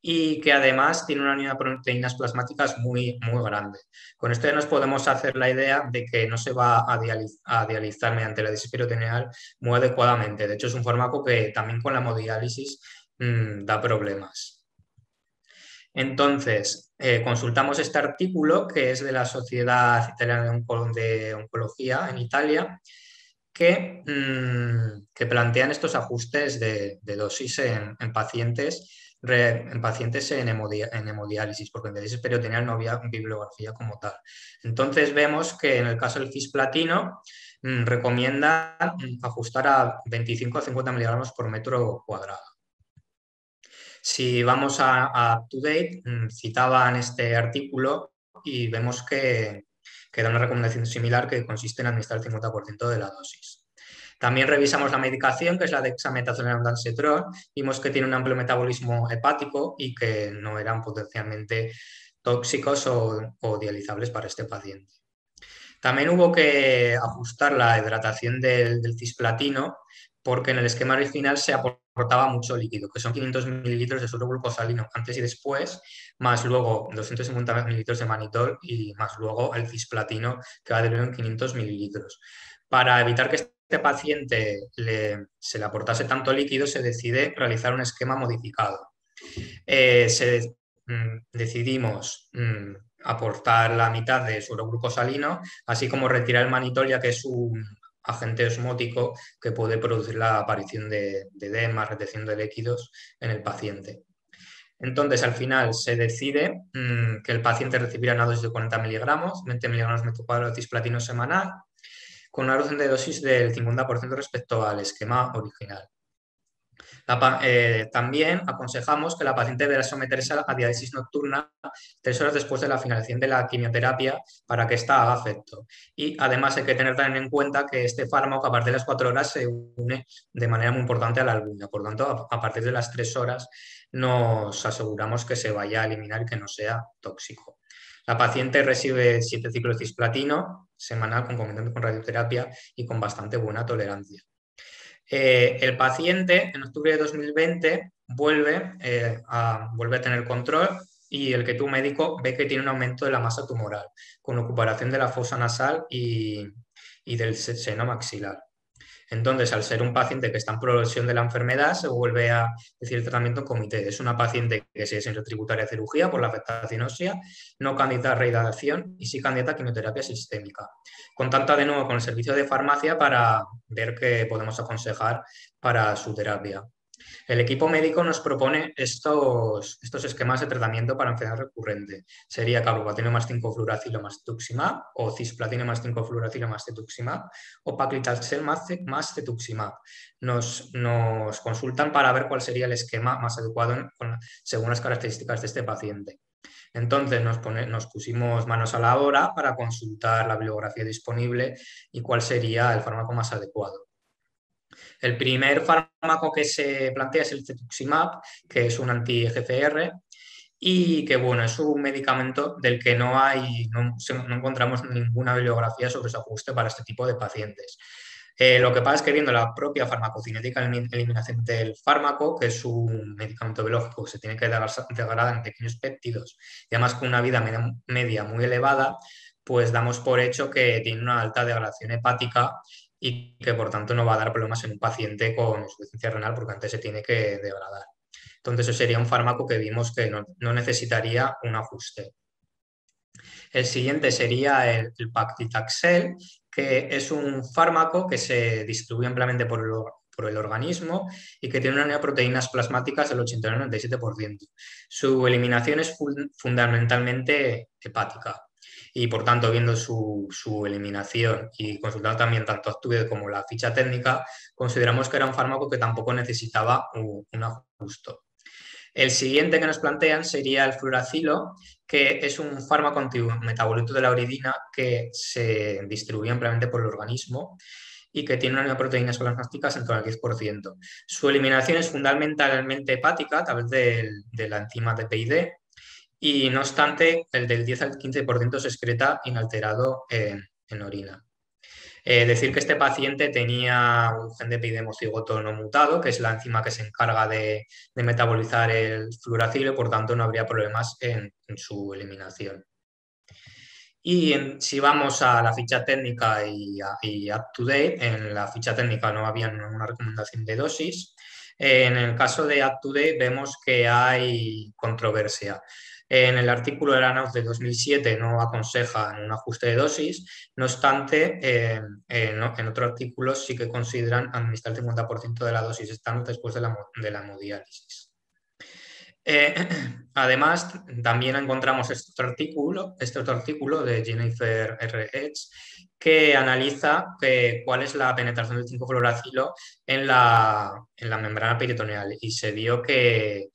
y que además tiene una unidad de proteínas plasmáticas muy, muy grande. Con esto ya nos podemos hacer la idea de que no se va a dializar mediante la diálisis peritoneal muy adecuadamente. De hecho, es un fármaco que también con la hemodiálisis da problemas. Entonces, consultamos este artículo que es de la Sociedad Italiana de Oncología en Italia, que plantean estos ajustes de dosis en pacientes en hemodiálisis, porque en diálisis peritoneal no había bibliografía como tal. Entonces vemos que en el caso del cisplatino recomienda ajustar a 25 a 50 miligramos por metro cuadrado. Si vamos a UpToDate, citaban este artículo y vemos que da una recomendación similar que consiste en administrar el 50% de la dosis. También revisamos la medicación, que es la dexametasona ondansetron. Vimos que tiene un amplio metabolismo hepático y que no eran potencialmente tóxicos o dializables para este paciente. También hubo que ajustar la hidratación del cisplatino porque en el esquema original se aportaba mucho líquido, que son 500 mililitros de suero glucosalino antes y después, más luego 250 mililitros de manitol y más luego el cisplatino que va diluido en 500 mililitros. Para evitar que este paciente se le aportase tanto líquido, se decide realizar un esquema modificado. Decidimos aportar la mitad de suero glucosalino, así como retirar el manitol, ya que es un agente osmótico que puede producir la aparición de edema, retención de líquidos en el paciente. Entonces, al final se decide que el paciente recibirá una dosis de 40 miligramos, 20 miligramos metro cuadrado de cisplatino semanal, con una reducción de dosis del 50% respecto al esquema original. También aconsejamos que la paciente deberá someterse a diálisis nocturna 3 horas después de la finalización de la quimioterapia para que ésta haga efecto. Y además hay que tener también en cuenta que este fármaco a partir de las 4 horas se une de manera muy importante a la albumina. Por tanto, a partir de las 3 horas nos aseguramos que se vaya a eliminar y que no sea tóxico. La paciente recibe 7 ciclos de cisplatino semanal concomitante con radioterapia y con bastante buena tolerancia. El paciente en octubre de 2020 vuelve a tener control y el que tu médico ve que tiene un aumento de la masa tumoral con ocupación de la fosa nasal y del seno maxilar. Entonces, al ser un paciente que está en progresión de la enfermedad, se vuelve a decir el tratamiento en comité. Es una paciente que sigue sin tributaria de cirugía por la afectación ósea, no candidata a rehidratación y sí candidata a quimioterapia sistémica. Contacta de nuevo con el servicio de farmacia para ver qué podemos aconsejar para su terapia. El equipo médico nos propone estos esquemas de tratamiento para enfermedad recurrente. Sería carboplatina más 5-fluoracilo más cetuximab, o cisplatina más 5-fluoracilo más cetuximab, o paclitaxel más cetuximab. Nos consultan para ver cuál sería el esquema más adecuado según las características de este paciente. Entonces nos pusimos manos a la obra para consultar la bibliografía disponible y cuál sería el fármaco más adecuado. El primer fármaco que se plantea es el cetuximab, que es un anti-EGFR y que bueno, es un medicamento del que no encontramos ninguna bibliografía sobre su ajuste para este tipo de pacientes. Lo que pasa es que viendo la propia farmacocinética eliminación del fármaco, que es un medicamento biológico que se tiene que degradar en pequeños péptidos y además con una vida media muy elevada, pues damos por hecho que tiene una alta degradación hepática y que por tanto no va a dar problemas en un paciente con insuficiencia renal porque antes se tiene que degradar. Entonces eso sería un fármaco que vimos que no necesitaría un ajuste. El siguiente sería el paclitaxel, que es un fármaco que se distribuye ampliamente por el organismo y que tiene unas proteínas plasmáticas del 89-97%. Su eliminación es fundamentalmente hepática. Y por tanto, viendo su eliminación y consultando también tanto Actuved como la ficha técnica, consideramos que era un fármaco que tampoco necesitaba un ajuste. El siguiente que nos plantean sería el fluoracilo, que es un fármaco antimetabolito de la uridina que se distribuye ampliamente por el organismo y que tiene unas proteínas plasmáticas en torno al 10%. Su eliminación es fundamentalmente hepática a través de la enzima TPID y no obstante el del 10 al 15% se excreta inalterado en orina. Decir que este paciente tenía un gen de epidemocigoto no mutado, que es la enzima que se encarga de metabolizar el fluoracilo y por tanto no habría problemas en su eliminación. Y si vamos a la ficha técnica y UpToDate, en la ficha técnica no había una recomendación de dosis. En el caso de UpToDate vemos que hay controversia. En el artículo de la NAUZ de 2007 no aconsejan un ajuste de dosis, no obstante, en otro artículo sí que consideran administrar el 50% de la dosis estándar después de la hemodiálisis. Además, también encontramos este otro artículo de Jennifer R. Edge que analiza cuál es la penetración del 5-fluoracilo en la membrana peritoneal y se vio que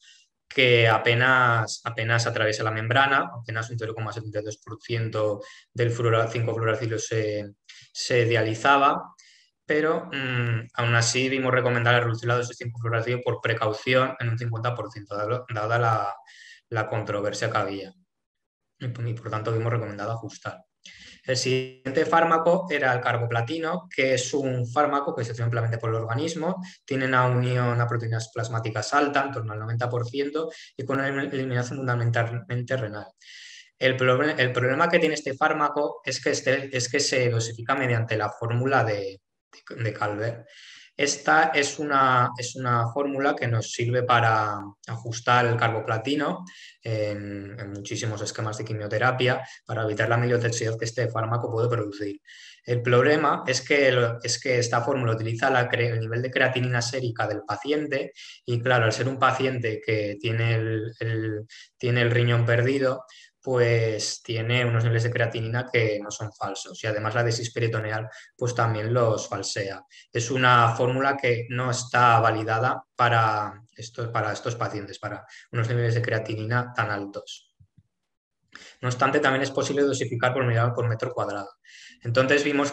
apenas atraviesa la membrana, apenas un 0,72% del 5-fluoracilo se dializaba, pero aún así vimos recomendar reducir la dosis de 5-fluoracilo por precaución en un 50%, dada la controversia que había. Y por tanto vimos recomendado ajustar. El siguiente fármaco era el carboplatino, que es un fármaco que se acciona ampliamente por el organismo, tiene una unión a proteínas plasmáticas alta, en torno al 90%, y con una eliminación fundamentalmente renal. El problema que tiene este fármaco es que se dosifica mediante la fórmula de Calvert. Esta es una fórmula que nos sirve para ajustar el carboplatino en muchísimos esquemas de quimioterapia para evitar la mielotoxicidad que este fármaco puede producir. El problema es que esta fórmula utiliza el nivel de creatinina sérica del paciente y claro, al ser un paciente que tiene el riñón perdido, pues tiene unos niveles de creatinina que no son falsos y además la desis peritoneal pues también los falsea. Es una fórmula que no está validada para estos pacientes, para unos niveles de creatinina tan altos. No obstante, también es posible dosificar por miligramo por metro cuadrado. Entonces, si vamos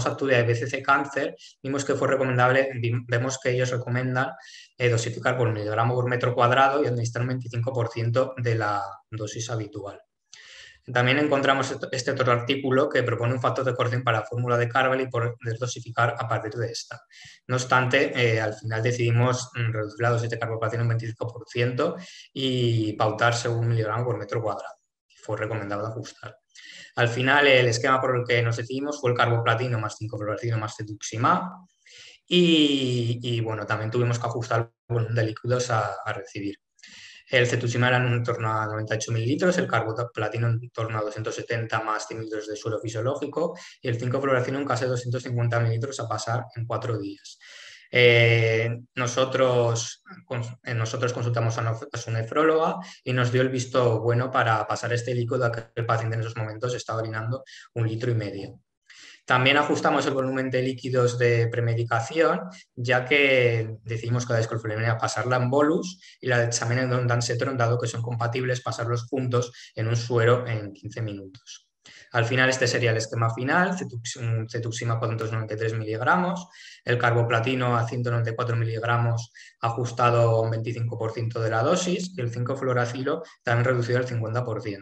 a UpToDate de BCC Cáncer, vimos que fue recomendable, vemos que ellos recomiendan dosificar por miligramo por metro cuadrado y administrar un 25% de la dosis habitual. También encontramos este otro artículo que propone un factor de corrección para la fórmula de Carvel y poder dosificar a partir de esta. No obstante, al final decidimos reducir la dosis de carboplatino en un 25% y pautar según miligramo por metro cuadrado. Fue recomendado ajustar. Al final, el esquema por el que nos decidimos fue el carboplatino más 5-fluoracilo más cetuximab. Y bueno, también tuvimos que ajustar el volumen de líquidos a recibir. El cetuximab era en torno a 98 mililitros, el carboplatino en torno a 270 más 100 mililitros de suelo fisiológico y el 5-fluoracilo en casi 250 mililitros a pasar en 4 días. Nosotros consultamos a su nefróloga y nos dio el visto bueno para pasar este líquido a que el paciente en esos momentos estaba orinando 1,5 litros. También ajustamos el volumen de líquidos de premedicación, ya que decidimos que la desclorfluorina pasarla en bolus y la dexamina en ondansetron, dado que son compatibles, pasarlos juntos en un suero en 15 minutos. Al final este sería el esquema final, cetuximab 493 miligramos, el carboplatino a 194 miligramos ajustado a un 25% de la dosis y el 5-fluoracilo también reducido al 50%.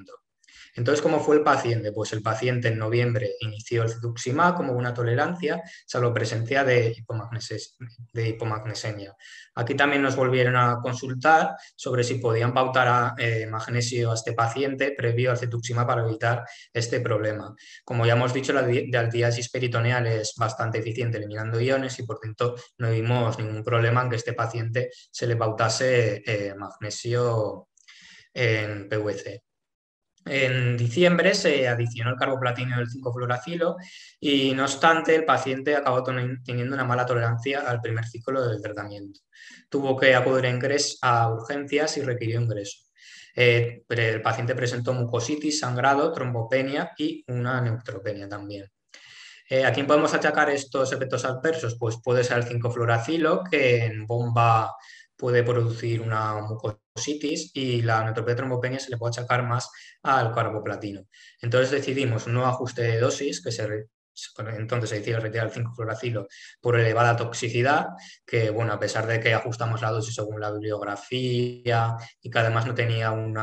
Entonces, ¿cómo fue el paciente? Pues el paciente en noviembre inició el cetuximab como una tolerancia, salvo presencia de hipomagnesemia. Aquí también nos volvieron a consultar sobre si podían pautar magnesio a este paciente previo al cetuximab para evitar este problema. Como ya hemos dicho, la diálisis peritoneal es bastante eficiente eliminando iones y por tanto no vimos ningún problema en que este paciente se le pautase magnesio en PVC. En diciembre se adicionó el carboplatino y el 5-fluoracilo y no obstante el paciente acabó teniendo una mala tolerancia al primer ciclo del tratamiento. Tuvo que acudir a urgencias y requirió ingreso. Pero el paciente presentó mucositis, sangrado, trombopenia y una neutropenia también. ¿A quién podemos achacar estos efectos adversos? Pues puede ser el 5-fluoracilo, que en bomba puede producir una mucositis y la neutropenia trombopenia se le puede achacar más al carboplatino. Entonces decidimos un nuevo ajuste de dosis, entonces se decide retirar el 5-fluoracilo por elevada toxicidad, que bueno, a pesar de que ajustamos la dosis según la bibliografía y que además no tenía un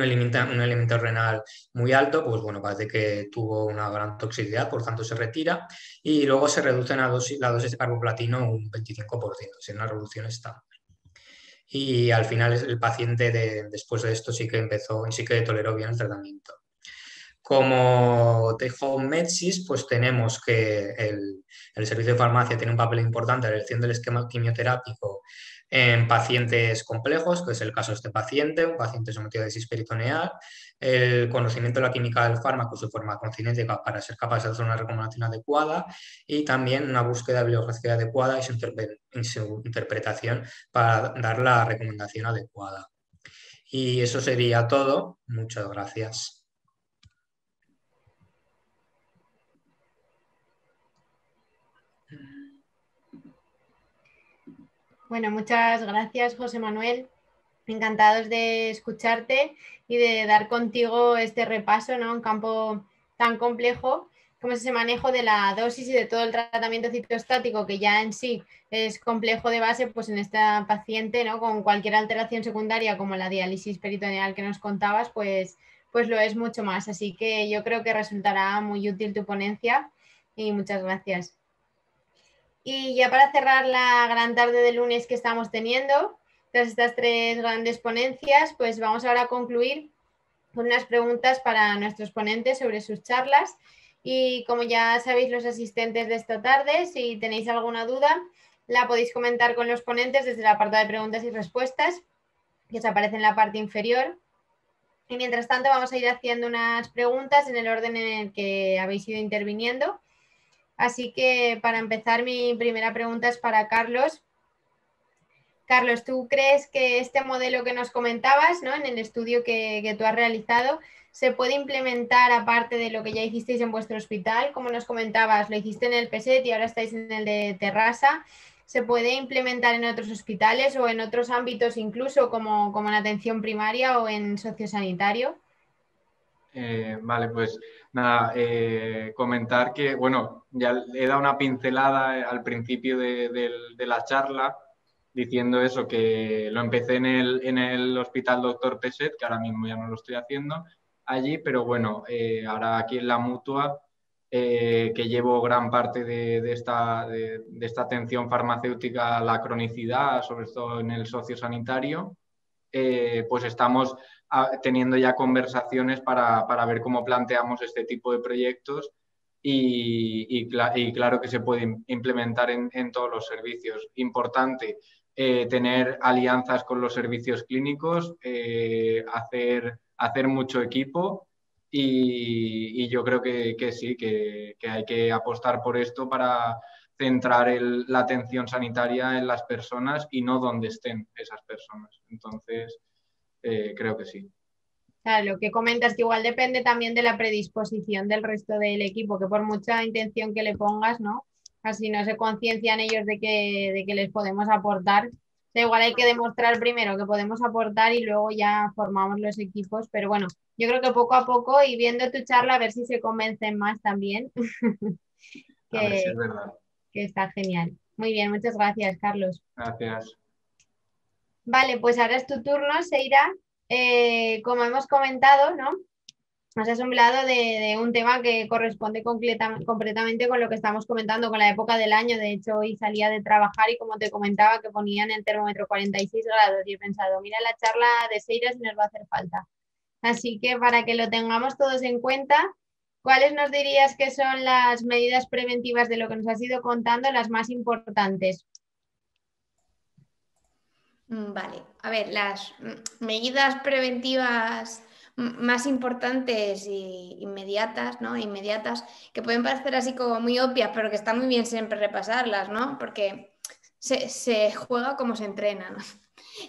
elemento renal muy alto, pues bueno, parece que tuvo una gran toxicidad, por tanto se retira y luego se reduce la dosis de carboplatino un 25%, es una reducción estándar. Y al final el paciente después de esto sí que toleró bien el tratamiento. Como take home medsis, pues tenemos que el servicio de farmacia tiene un papel importante en la elección del esquema quimioterápico en pacientes complejos, que es el caso de este paciente, un paciente sometido a diálisis peritoneal, el conocimiento de la química del fármaco, su farmacocinética para ser capaz de hacer una recomendación adecuada y también una búsqueda de bibliografía adecuada y su interpretación para dar la recomendación adecuada. Y eso sería todo. Muchas gracias. Bueno, muchas gracias, José Manuel. Encantados de escucharte y de dar contigo este repaso, ¿no? Un campo tan complejo como es ese manejo de la dosis y de todo el tratamiento citostático, que ya en sí es complejo de base, pues en esta paciente, ¿no? Con cualquier alteración secundaria como la diálisis peritoneal que nos contabas, pues lo es mucho más. Así que yo creo que resultará muy útil tu ponencia y muchas gracias. Y ya para cerrar la gran tarde de lunes que estamos teniendo, tras estas 3 grandes ponencias, pues vamos ahora a concluir con unas preguntas para nuestros ponentes sobre sus charlas. Y como ya sabéis los asistentes de esta tarde, si tenéis alguna duda, la podéis comentar con los ponentes desde el apartado de preguntas y respuestas, que os aparece en la parte inferior. Y mientras tanto vamos a ir haciendo unas preguntas en el orden en el que habéis ido interviniendo. Así que para empezar, mi primera pregunta es para Carlos. Carlos, ¿tú crees que este modelo que nos comentabas, ¿no? En el estudio que tú has realizado, se puede implementar aparte de lo que ya hicisteis en vuestro hospital? Como nos comentabas, lo hiciste en el PESET y ahora estáis en el de Terrassa. ¿Se puede implementar en otros hospitales o en otros ámbitos, incluso como en atención primaria o en sociosanitario? Vale, pues nada, comentar que, bueno, ya he dado una pincelada al principio de la charla diciendo eso, que lo empecé en el Hospital Dr. Peset, que ahora mismo ya no lo estoy haciendo allí, pero bueno, ahora aquí en la Mutua, que llevo gran parte de esta atención farmacéutica a la cronicidad, sobre todo en el sociosanitario. pues estamos teniendo ya conversaciones para ver cómo planteamos este tipo de proyectos y claro que se puede implementar en todos los servicios. Importante tener alianzas con los servicios clínicos, hacer mucho equipo y yo creo que sí, que hay que apostar por esto para centrar la atención sanitaria en las personas y no donde estén esas personas. Entonces, creo que sí. Claro, lo que comentas que igual depende también de la predisposición del resto del equipo, que por mucha intención que le pongas, ¿no? Así no se conciencian ellos de que les podemos aportar. O sea, igual hay que demostrar primero que podemos aportar y luego ya formamos los equipos, pero bueno, yo creo que poco a poco y viendo tu charla a ver si se convencen más también, A ver si que, es verdad. que está genial. Muy bien, muchas gracias, Carlos. Gracias. Vale, pues ahora es tu turno, Seira. Como hemos comentado, ¿no? Nos has hablado de un tema que corresponde completamente con lo que estamos comentando, con la época del año. De hecho, hoy salía de trabajar y como te comentaba que ponían el termómetro 46 grados y he pensado, mira la charla de Seira si nos va a hacer falta. Así que para que lo tengamos todos en cuenta, ¿cuáles nos dirías que son las medidas preventivas de lo que nos has ido contando, las más importantes? Vale, a ver, las medidas preventivas más importantes e inmediatas, ¿no? Inmediatas, que pueden parecer así como muy obvias, pero que está muy bien siempre repasarlas, ¿no? Porque se juega como se entrena, ¿no?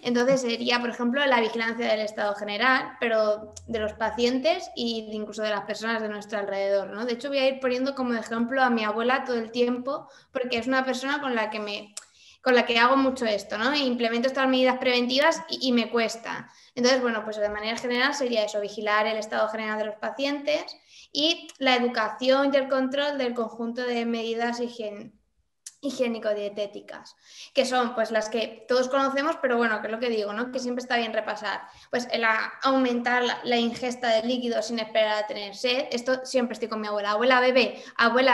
Entonces sería, por ejemplo, la vigilancia del estado general, pero de los pacientes e incluso de las personas de nuestro alrededor, ¿no? De hecho, voy a ir poniendo como ejemplo a mi abuela todo el tiempo, porque es una persona con la que hago mucho esto, ¿no? E implemento estas medidas preventivas y me cuesta. Entonces, bueno, pues de manera general sería eso, vigilar el estado general de los pacientes y la educación y el control del conjunto de medidas higiénico-dietéticas, que son pues las que todos conocemos, pero bueno, que es lo que digo, ¿no? Que siempre está bien repasar. Pues aumentar la ingesta de líquidos sin esperar a tener sed. Esto siempre estoy con mi abuela. Abuela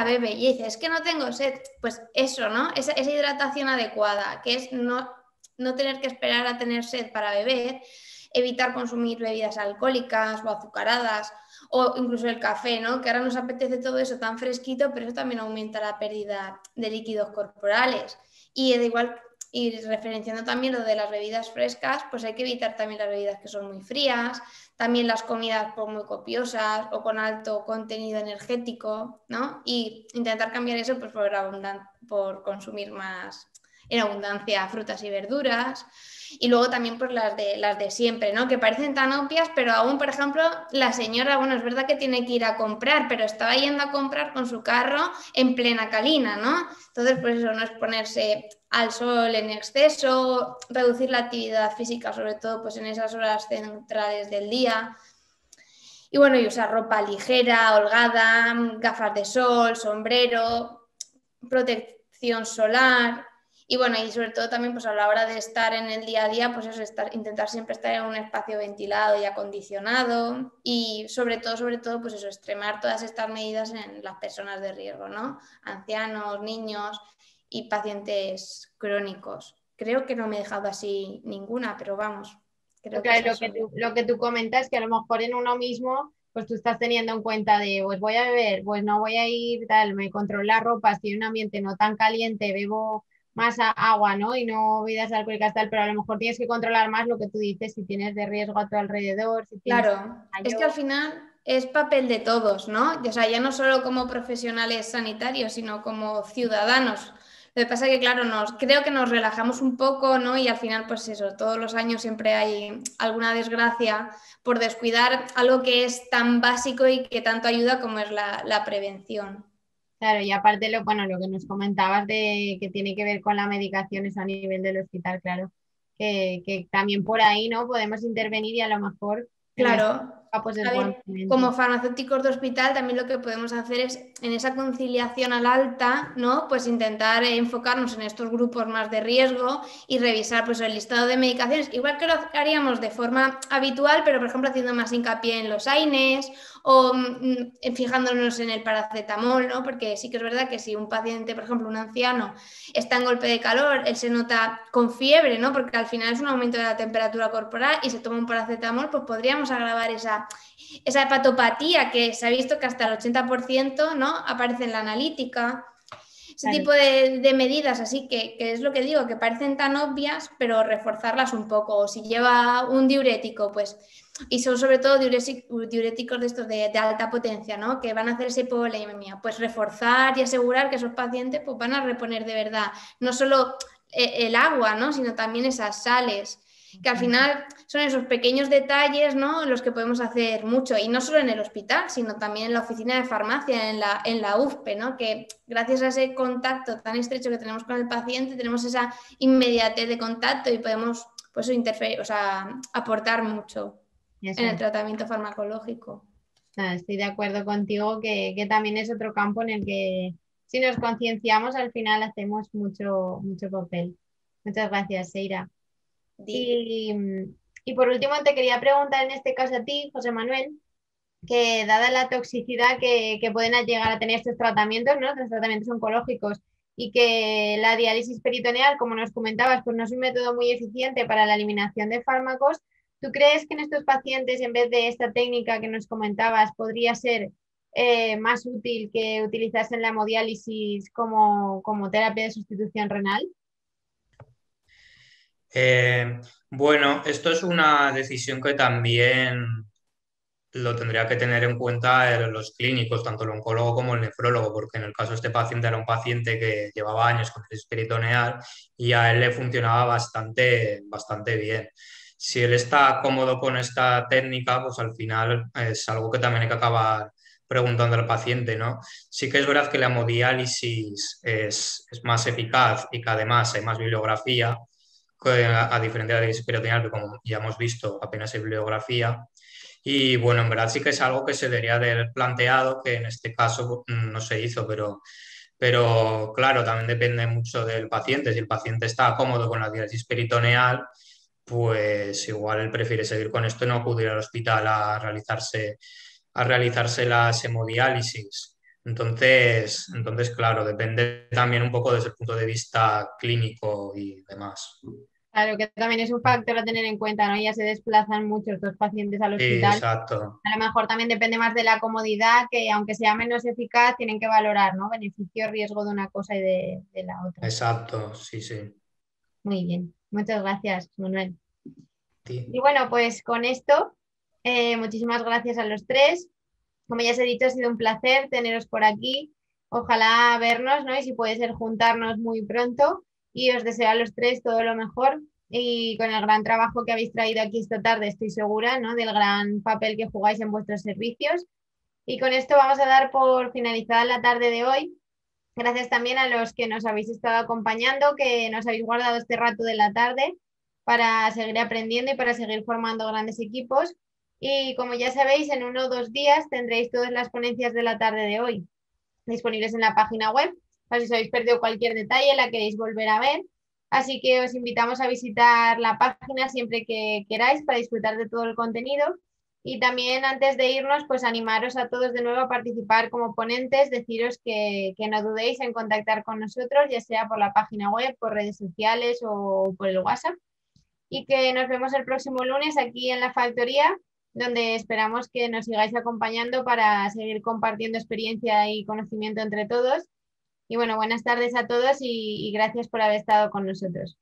bebe, y dice, es que no tengo sed. Pues eso, ¿no? Esa hidratación adecuada, que es no tener que esperar a tener sed para beber, evitar consumir bebidas alcohólicas o azucaradas, o incluso el café, ¿no? Que ahora nos apetece todo eso tan fresquito, pero eso también aumenta la pérdida de líquidos corporales. Y de igual, y referenciando también lo de las bebidas frescas, pues hay que evitar también las bebidas que son muy frías, también las comidas pues, muy copiosas o con alto contenido energético, ¿no? Y intentar cambiar eso pues, por consumir más en abundancia frutas y verduras. Y luego también pues las de siempre, ¿no? Que parecen tan obvias, pero aún, por ejemplo, la señora, bueno, es verdad que tiene que ir a comprar, pero estaba yendo a comprar con su carro en plena calina, ¿no? Entonces, pues eso, no exponerse al sol en exceso, reducir la actividad física, sobre todo pues en esas horas centrales del día. Y bueno, y usar ropa ligera, holgada, gafas de sol, sombrero, protección solar. Y bueno, y sobre todo también pues a la hora de estar en el día a día, pues eso, intentar siempre estar en un espacio ventilado y acondicionado y sobre todo, pues eso, extremar todas estas medidas en las personas de riesgo, ¿no? Ancianos, niños y pacientes crónicos. Creo que no me he dejado así ninguna, pero vamos, creo que Claro, esas son. lo que tú comentas que a lo mejor en uno mismo, pues tú estás teniendo en cuenta de, pues voy a beber, pues no voy a ir, tal, me controlo la ropa, estoy en un ambiente no tan caliente, bebo más agua, ¿no? Y no bebidas alcohólicas, tal, pero a lo mejor tienes que controlar más lo que tú dices, si tienes de riesgo a tu alrededor, si tienes Claro, es que al mayor. final es papel de todos, ¿no? O sea, ya no solo como profesionales sanitarios, sino como ciudadanos. Lo que pasa es que, claro, creo que nos relajamos un poco, ¿no? Y al final, pues eso, todos los años siempre hay alguna desgracia por descuidar algo que es tan básico y que tanto ayuda como es la prevención. Claro, y aparte bueno, lo que nos comentabas de que tiene que ver con la medicación es a nivel del hospital, claro, que también por ahí, ¿no? Podemos intervenir y a lo mejor Claro, campos del A ver, conocimiento. como farmacéuticos de hospital también lo que podemos hacer es en esa conciliación al alta, ¿no? Pues intentar enfocarnos en estos grupos más de riesgo y revisar pues el listado de medicaciones, igual que lo haríamos de forma habitual, pero por ejemplo haciendo más hincapié en los AINES o fijándonos en el paracetamol, ¿no? Porque sí que es verdad que si un paciente, por ejemplo un anciano, está en golpe de calor, él se nota con fiebre, ¿no? Porque al final es un aumento de la temperatura corporal y se toma un paracetamol, pues podríamos agravar esa hepatopatía que se ha visto que hasta el 80%, ¿no? Aparece en la analítica. Ese Claro. tipo de medidas así que es lo que digo, que parecen tan obvias, pero reforzarlas un poco. O si lleva un diurético, pues, y son sobre todo diuréticos de estos de alta potencia, ¿no? Que van a hacer esa hipovolemia, pues reforzar y asegurar que esos pacientes pues, van a reponer de verdad, no solo el agua, ¿no? Sino también esas sales, que al final son esos pequeños detalles, ¿no? Los que podemos hacer mucho, y no solo en el hospital, sino también en la oficina de farmacia, en la UFPE, ¿no? Que gracias a ese contacto tan estrecho que tenemos con el paciente, tenemos esa inmediatez de contacto y podemos pues, aportar mucho Eso en el es. tratamiento farmacológico. Nada, estoy de acuerdo contigo que también es otro campo en el que si nos concienciamos al final hacemos mucho, mucho papel. Muchas gracias, Seira. Y, y por último te quería preguntar en este caso a ti, José Manuel, que dada la toxicidad que pueden llegar a tener estos tratamientos, ¿no? Los tratamientos oncológicos, y que la diálisis peritoneal, como nos comentabas, pues no es un método muy eficiente para la eliminación de fármacos. ¿Tú crees que en estos pacientes, en vez de esta técnica que nos comentabas, podría ser más útil que utilizasen la hemodiálisis como terapia de sustitución renal? Bueno, esto es una decisión que también lo tendría que tener en cuenta los clínicos, tanto el oncólogo como el nefrólogo, porque en el caso de este paciente era un paciente que llevaba años con crisis peritoneal y a él le funcionaba bastante bien. Si él está cómodo con esta técnica, pues al final es algo que también hay que acabar preguntando al paciente, ¿no? Sí que es verdad que la hemodiálisis es más eficaz y que además hay más bibliografía, a diferencia de la crisis peritoneal, que como ya hemos visto apenas hay bibliografía. Y bueno, en verdad sí que es algo que se debería haber planteado, que en este caso no se hizo, pero claro, también depende mucho del paciente. Si el paciente está cómodo con la diálisis peritoneal, pues igual él prefiere seguir con esto y no acudir al hospital a realizarse las hemodiálisis. Entonces, claro, depende también un poco desde el punto de vista clínico y demás. Claro, que también es un factor a tener en cuenta, ¿no? Ya se desplazan muchos estos pacientes al Sí, hospital. exacto. A lo mejor también depende más de la comodidad, que aunque sea menos eficaz, tienen que valorar, ¿no? Beneficio, riesgo de una cosa y de la otra. Exacto, sí, sí. Muy bien, muchas gracias, Manuel. Sí. Y bueno, pues con esto, muchísimas gracias a los tres. Como ya os he dicho, ha sido un placer teneros por aquí. Ojalá vernos, ¿no? Y si puede ser juntarnos muy pronto. Y os deseo a los tres todo lo mejor. Y con el gran trabajo que habéis traído aquí esta tarde, estoy segura, ¿no? Del gran papel que jugáis en vuestros servicios. Y con esto vamos a dar por finalizada la tarde de hoy. Gracias también a los que nos habéis estado acompañando, que nos habéis guardado este rato de la tarde para seguir aprendiendo y para seguir formando grandes equipos. Y como ya sabéis, en 1 o 2 días tendréis todas las ponencias de la tarde de hoy disponibles en la página web. Si os habéis perdido cualquier detalle, la queréis volver a ver. Así que os invitamos a visitar la página siempre que queráis para disfrutar de todo el contenido. Y también antes de irnos, pues animaros a todos de nuevo a participar como ponentes, deciros que no dudéis en contactar con nosotros, ya sea por la página web, por redes sociales o por el WhatsApp. Y que nos vemos el próximo lunes aquí en la factoría, donde esperamos que nos sigáis acompañando para seguir compartiendo experiencia y conocimiento entre todos. Y bueno, buenas tardes a todos y gracias por haber estado con nosotros.